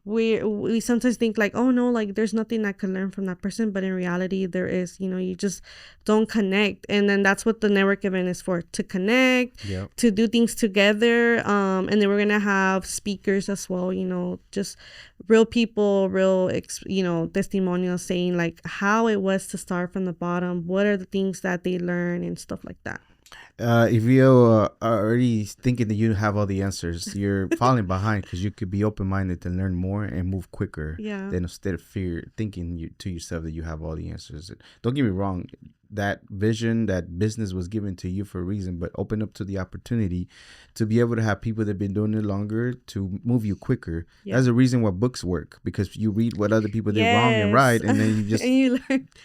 We sometimes think like, oh no, like there's nothing I can learn from that person, but in reality there is. You just don't connect, and then that's what the network event is for, to connect. Yep. To do things together. And then we're gonna have speakers as well, just real people, real testimonials, saying like how it was to start from the bottom, what are the things that they learn and stuff like that. If you are already thinking that you have all the answers, you're falling behind, because you could be open-minded to learn more and move quicker. Yeah. Than instead of thinking to yourself that you have all the answers. Don't get me wrong, that vision, that business was given to you for a reason, but open up to the opportunity to be able to have people that have been doing it longer to move you quicker. Yeah. That's the reason why books work, because you read what other people did wrong and right, and then you just and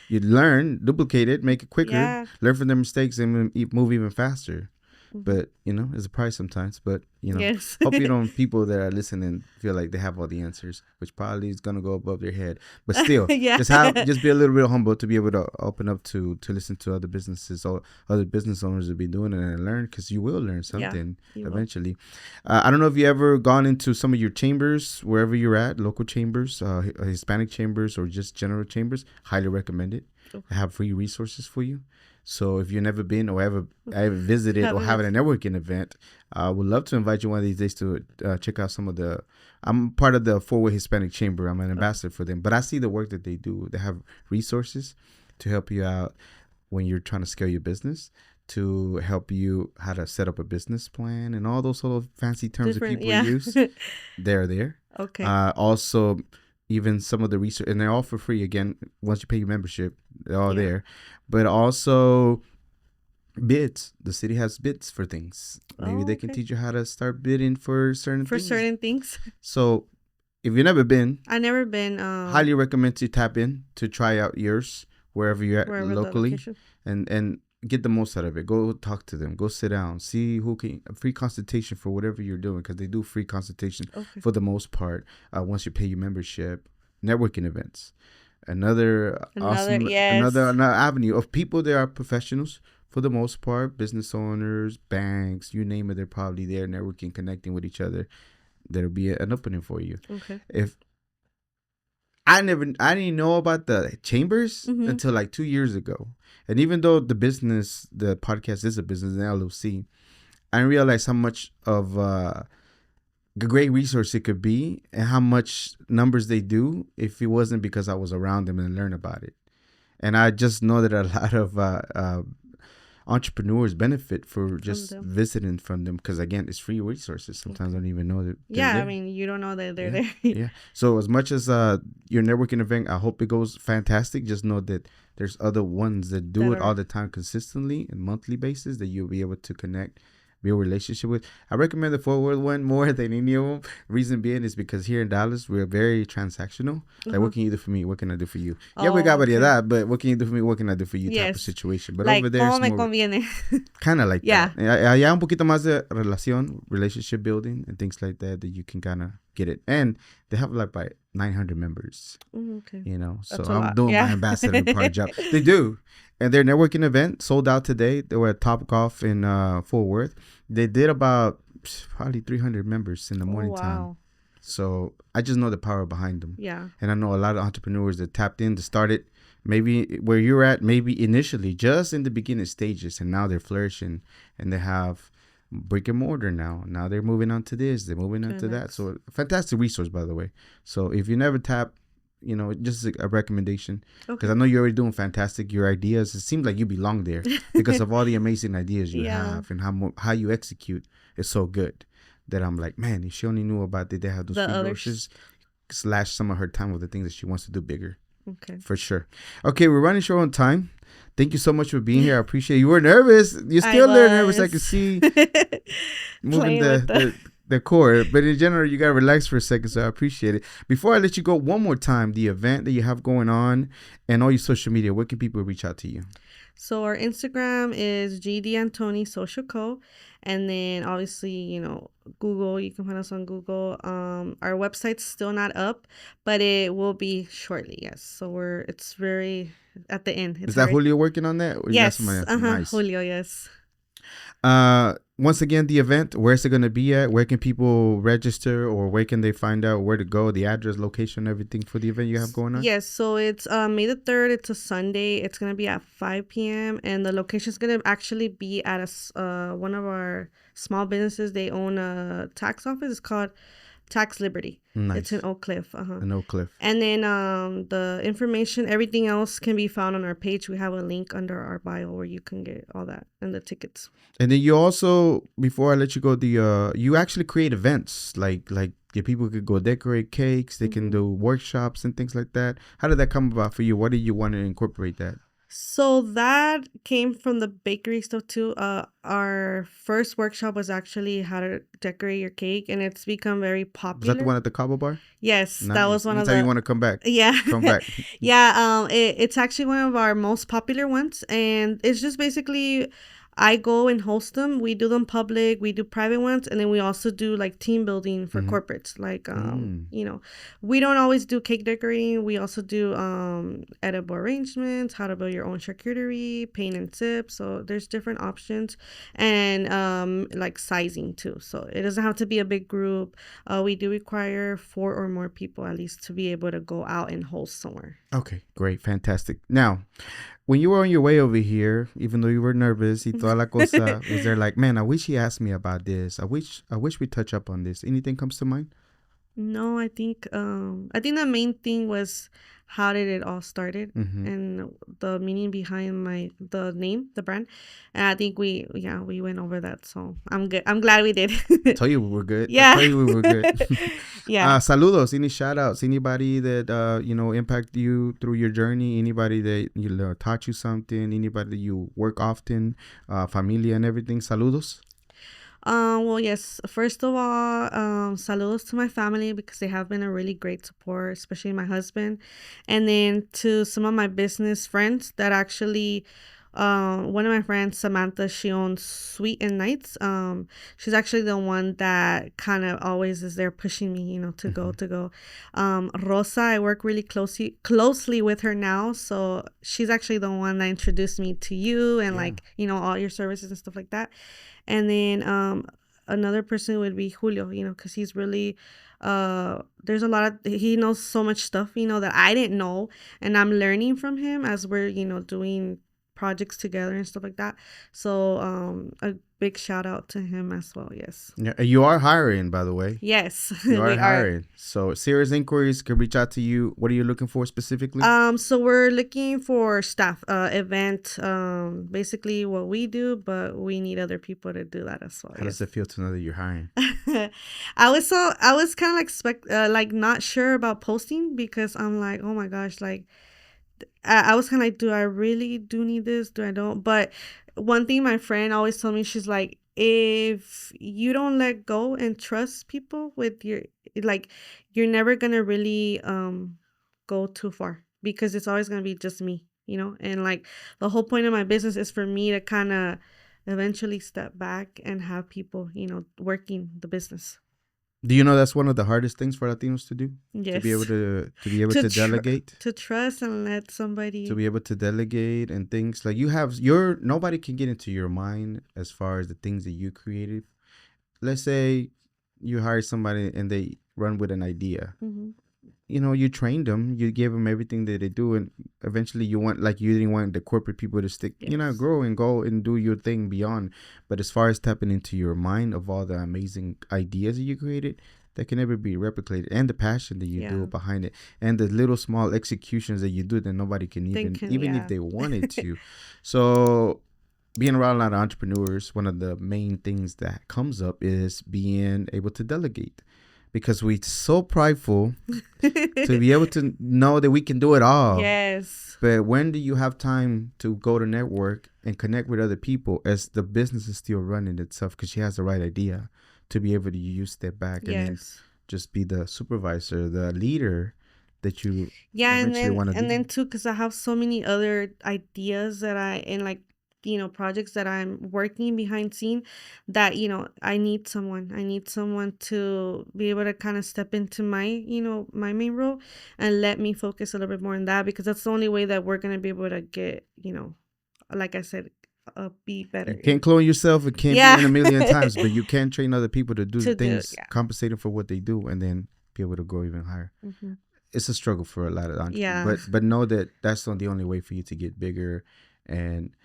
you learn, duplicate it, make it quicker, Yeah. learn from their mistakes, and move even faster. But it's a price sometimes. But Yes. hope you don't, people that are listening, feel like they have all the answers, which probably is gonna go above their head. But still, Yeah. just be a little bit humble to be able to open up to listen to other businesses or other business owners that be doing it and learn, because you will learn something eventually. I don't know if you ever gone into some of your chambers, wherever you're at, local chambers, Hispanic chambers, or just general chambers. Highly recommend it. I have free resources for you. So if you've never been or ever visited or having a networking event, I would love to invite you one of these days to check out some of the. I'm part of the Four-Way Hispanic Chamber. I'm an ambassador for them, but I see the work that they do. They have resources to help you out when you're trying to scale your business, to help you how to set up a business plan, and all those sort of fancy terms that people use. They're there. Okay. Also, even some of the research, and they're all for free. Again, once you pay your membership, they're all there. But also bids. The city has bids for things. Maybe they can teach you how to start bidding for certain things. So if you've never been, I've never been. Highly recommend to tap in to try out yours wherever you're at locally, and get the most out of it. Go talk to them. Go sit down. See who can. A free consultation for whatever you're doing, because they do free consultation for the most part. Once you pay your membership, networking events. Another awesome another avenue of people that are professionals for the most part, business owners, banks, you name it, they're probably there networking, connecting with each other. There'll be an opening for you. Okay. If I didn't know about the chambers until like 2 years ago. And even though the podcast is a business, an LLC, I didn't realize how much of a great resource it could be, and how much numbers they do, if it wasn't because I was around them and learned about it. And I just know that a lot of entrepreneurs benefit for just visiting from them, because again, it's free resources. Sometimes I don't even know that. I mean, you don't know that they're there. Yeah. So as much as your networking event, I hope it goes fantastic. Just know that there's other ones that do it all the time, consistently and monthly basis, that you'll be able to connect, build a relationship with. I recommend the Forward one more than any of them. Reason being is because here in Dallas, we're very transactional. Like, what can you do for me? What can I do for you? We got that, but what can you do for me? What can I do for you? Type of situation. But like, over there, it's more kind of like that. Allá un poquito más de relationship building and things like that you can kind of get it. And they have like 900 members. Okay. So I'm doing my ambassador part job. They do. And their networking event sold out today. They were at Top Golf in Fort Worth. They did about probably 300 members in the morning time. So I just know the power behind them. Yeah. And I know a lot of entrepreneurs that tapped in to start it, maybe where you're at, maybe initially just in the beginning stages, and now they're flourishing, and they have brick and mortar now. Now they're moving on to this, they're moving on to that. So fantastic resource, by the way. So if you never tap just a recommendation, because Okay. I know you're already doing fantastic. Your ideas, it seems like you belong there because of all the amazing ideas you Yeah. have and how you execute is so good that I'm like, man, if she only knew about it, they have those The free other brochures, slash some of her time with the things that she wants to do bigger. Okay. For sure. Okay, we're running short on time. Thank you so much for being here. I appreciate you. Were nervous. You're still a little nervous. I can see moving Playing with the cord. But in general, you got to relax for a second. So I appreciate it. Before I let you go, one more time, the event that you have going on and all your social media, where can people reach out to you? So our Instagram is Gdeantoni Social Co. And then obviously, Google, you can find us on Google. Our website's still not up, but it will be shortly, yes. So it's very at the end. Is that Julio working on that? Or you got somebody Yes. else? Nice. Julio, yes. Once again, the event, where's it going to be at? Where can people register, or where can they find out where to go, the address, location, everything for the event you have going on? Yes, so it's May the 3rd. It's a Sunday. It's going to be at 5 p.m. And the location is going to actually be at one of our small businesses. They own a tax office. It's called Tax Liberty. Nice. It's in Oak Cliff. In Oak Cliff. And then the information, everything else can be found on our page. We have a link under our bio where you can get all that and the tickets. And then you also, before I let you go, you actually create events like the people could go decorate cakes. They can do workshops and things like that. How did that come about for you? What did you want to incorporate that? So that came from the bakery stuff too. Our first workshop was actually how to decorate your cake, and it's become very popular. Was that the one at the Cabo Bar? Yes, Nice. that was one Anytime of the. you want to come back? Yeah, come back. Yeah. It's actually one of our most popular ones, and it's just basically I go and host them. We do them public. We do private ones, and then we also do like team building for corporates. Like we don't always do cake decorating. We also do edible arrangements, how to build your own charcuterie, paint and sip. So there's different options, and like sizing too. So it doesn't have to be a big group. We do require 4 or more people at least to be able to go out and host somewhere. Okay, great, fantastic. Now, when you were on your way over here, even though you were nervous, y toda la cosa, was there like, man, I wish he asked me about this. I wish we touch up on this. Anything comes to mind? No, I think the main thing was how did it all started and the meaning behind the name, the brand. And I think we went over that. So I'm good. I'm glad we did. I told you we were good. Yeah. I told you we were good. Yeah. Saludos. Any shout outs? Anybody that impacted you through your journey? Anybody that taught you something? Anybody that you work often? Familia and everything. Saludos. Well, yes. First of all, saludos to my family because they have been a really great support, especially my husband. And then to some of my business friends that actually, one of my friends, Samantha, she owns Sweet and Nights. She's actually the one that kind of always is there pushing me, to go. Rosa, I work really closely with her now. So she's actually the one that introduced me to you and all your services and stuff like that. And then another person would be Julio, because he's really, there's a lot he knows so much stuff, that I didn't know. And I'm learning from him as we're, doing projects together and stuff like that. So a big shout out to him as well. Yes. Yeah, you are hiring, by the way. Yes, you are hiring. So serious inquiries can reach out to you. What are you looking for specifically? So we're looking for staff, event, basically what we do, but we need other people to do that as well. How does it feel to know that you're hiring? I was kind of like not sure about posting because I'm like, oh my gosh, like I was kind of like, do I really do need this? Do I don't? But one thing my friend always told me, she's like, if you don't let go and trust people with your, like, you're never going to really go too far because it's always going to be just me, and like the whole point of my business is for me to kind of eventually step back and have people, working the business. Do you know that's one of the hardest things for Latinos to do? Yes. To be able to delegate. To trust and let somebody. To be able to delegate and things like nobody can get into your mind as far as the things that you created. Let's say you hire somebody and they run with an idea. Mm-hmm. You trained them, you gave them everything that they do, and eventually you didn't want the corporate people to stick, yes. Grow and go and do your thing beyond. But as far as tapping into your mind of all the amazing ideas that you created, that can never be replicated, and the passion that you do Yeah. behind it, and the little small executions that you do that nobody can even if Yeah. they wanted to. So being around a lot of entrepreneurs, one of the main things that comes up is being able to delegate, because we're so prideful to be able to know that we can do it all. Yes. But when do you have time to go to network and connect with other people as the business is still running itself? Because she has the right idea to be able to use step back and then Yes. just be the supervisor, the leader that you Yeah, eventually want to and be. then too, because I have so many other ideas that and like, projects that I'm working behind scene, that I need someone to be able to kind of step into my my main role and let me focus a little bit more on that, because that's the only way that we're gonna be able to get, like I said, be better. You can't clone yourself. It can't be Yeah. in a million times, but you can train other people to do the To do, things, yeah. compensate them for what they do, and then be able to go even higher. Mm-hmm. It's a struggle for a lot of entrepreneurs, Yeah. but know that that's not the only way for you to get bigger, and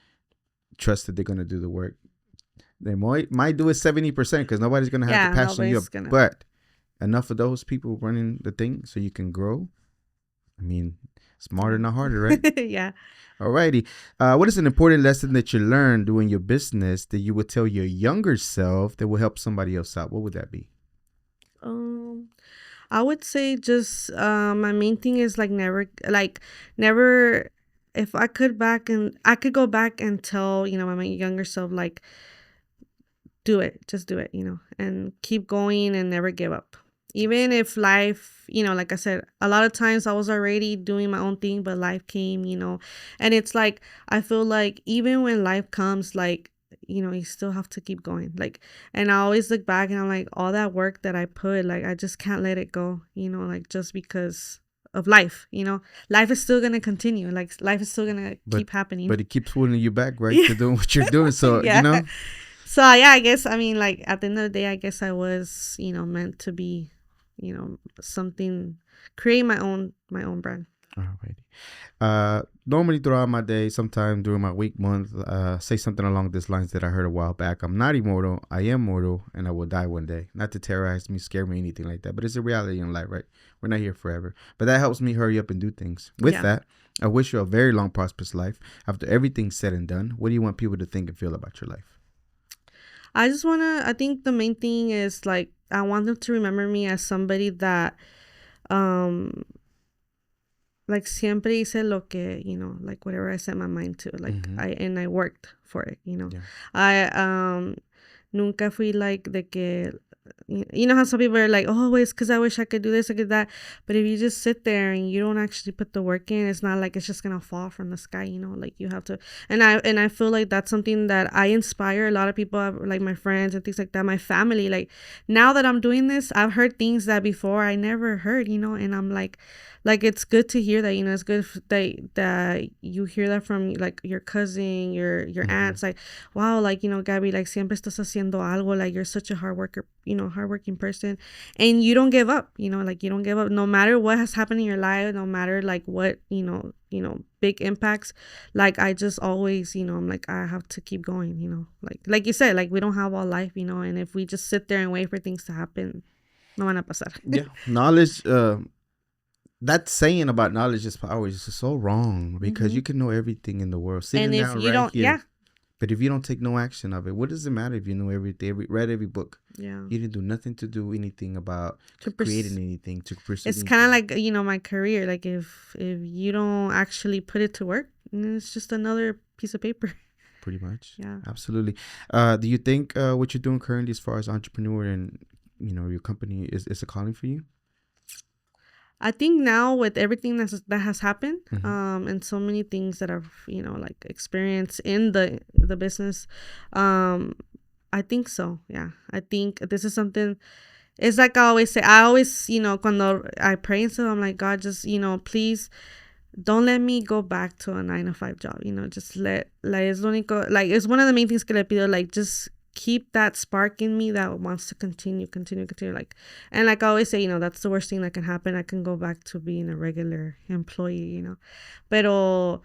trust that they're gonna do the work. They might do it 70% because nobody's gonna have the Yeah, passion you nobody's have, gonna. but enough of those people running the thing so you can grow. I mean, smarter, not harder, right? Yeah. Alrighty. What is an important lesson that you learned doing your business that you would tell your younger self that will help somebody else out? What would that be? I would say just my main thing is never, if I could go back and tell, my younger self, like, do it, just do it, and keep going and never give up. Even if life, like I said, a lot of times I was already doing my own thing, but life came, and it's like, I feel like even when life comes, like, you still have to keep going. Like, and I always look back and I'm like, all that work that I put, like, I just can't let it go, like, just because of life, life is still gonna continue. Like, life is still gonna keep happening. But it keeps pulling you back, right, to doing what you're doing. So, Yeah. So yeah, I guess, I mean, like, at the end of the day, I guess I was, meant to be, something, create my own brand. Alrighty. Normally throughout my day, sometime during my week, month, say something along these lines that I heard a while back. I'm not immortal. I am mortal, and I will die one day. Not to terrorize me, scare me, anything like that. But it's a reality in life, right? We're not here forever. But that helps me hurry up and do things. With that, I wish you a very long, prosperous life. After everything's said and done, what do you want people to think and feel about your life? I think the main thing is, like, I want them to remember me as somebody that, like, siempre hice lo que, like, whatever I set my mind to, like, I worked for it, Yeah. I, nunca fui like de que, how some people are like, oh, it's because I wish I could do this, I could that. But if you just sit there and you don't actually put the work in, it's not like it's just gonna fall from the sky, like, you have to. And I feel like that's something that I inspire a lot of people, like my friends and things like that, my family. Like, now that I'm doing this, I've heard things that before I never heard, and I'm like, it's good to hear that, it's good that you hear that from, like, your cousin, your aunts, like, wow, like, Gabby, like, siempre estás haciendo algo, like, you're such a hardworking person, and you don't give up, like, you don't give up no matter what has happened in your life, no matter, like, what, big impacts. Like, I just always, I'm like, I have to keep going, like you said, like, we don't have all life, and if we just sit there and wait for things to happen, no van a pasar. Yeah. Knowledge, that saying about knowledge is power is so wrong, because you can know everything in the world sitting And if down you right don't, here. But if you don't take no action of it, what does it matter if you know everything, read every book? Yeah. You didn't do nothing to do anything about creating anything, to pursue It's anything. kind of like, my career. Like, if you don't actually put it to work, it's just another piece of paper. Pretty much. Yeah. Absolutely. Do you think what you're doing currently as far as entrepreneur and, your company is a calling for you? I think now, with everything that has happened, and so many things that I've, like, experienced in the business, I think so. Yeah. I think this is something, it's like I always say, cuando I pray and stuff, I'm like, God, just, please don't let me go back to a 9 to 5 job, just like, es lo único, like, it's one of the main things que le pido, like, just keep that spark in me that wants to continue, like, and like I always say, that's the worst thing that can happen. I can go back to being a regular employee, pero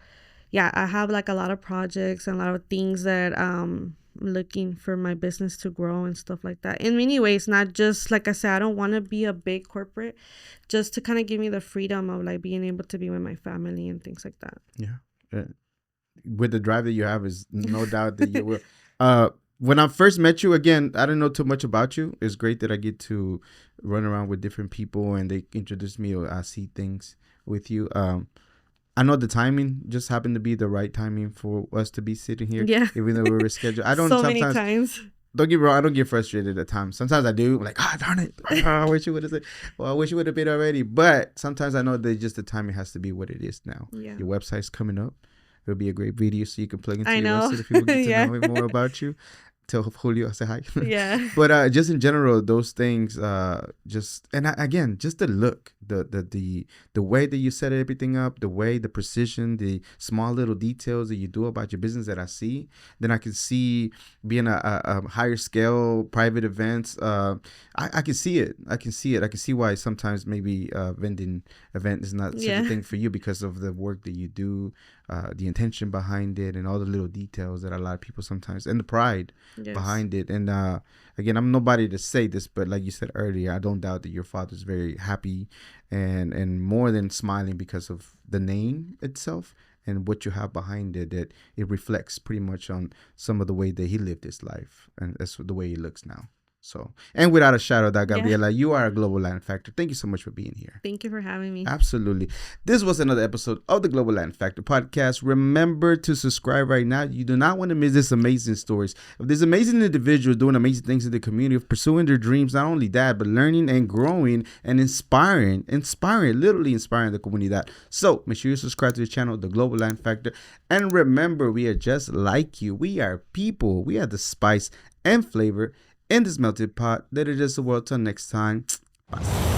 yeah, I have, like, a lot of projects and a lot of things that looking for my business to grow and stuff like that. In many ways, not just, like I said, I don't want to be a big corporate, just to kind of give me the freedom of like being able to be with my family and things like that. Yeah. With the drive that you have, is no doubt that you will. When I first met you, again, I didn't know too much about you. It's great that I get to run around with different people and they introduce me, or I see things with you. I know the timing just happened to be the right timing for us to be sitting here. Yeah. Even though we were scheduled. I don't so sometimes, many times. Don't get me wrong, I don't get frustrated at times. Sometimes I do. I'm like, darn it. I wish you would have said. Well, I wish you would have been already. But sometimes I know that just the timing has to be what it is now. Yeah. Your website's coming up. It'll be a great video so you can plug into I your know. website if people get to Yeah. know more about you. Tell Julio I say hi. Yeah. But just in general, those things, again, just the look, the way that you set everything up, the way, the precision, the small little details that you do about your business that I see, then I can see being a higher scale private events. I can see it. I can see why sometimes maybe vending event is not such a thing for you, because of the work that you do, the intention behind it, and all the little details that a lot of people sometimes, and the pride behind it. And again, I'm nobody to say this, but like you said earlier, I don't doubt that your father's very happy and more than smiling because of the name itself and what you have behind it, that it reflects pretty much on some of the way that he lived his life, and that's the way he looks now. So, and without a shadow of doubt, Gabriela, you are a global Latin factor. Thank you so much for being here. Thank you for having me. Absolutely. This was another episode of the Global Latin Factor podcast. Remember to subscribe right now. You do not want to miss this amazing stories of these amazing individuals doing amazing things in the community, of pursuing their dreams. Not only that, but learning and growing and inspiring, literally inspiring the comunidad. So make sure you subscribe to the channel, the Global Latin Factor. And remember, we are just like you. We are people. We are the spice and flavor in this melted pot that it is the world. Till next time. Bye.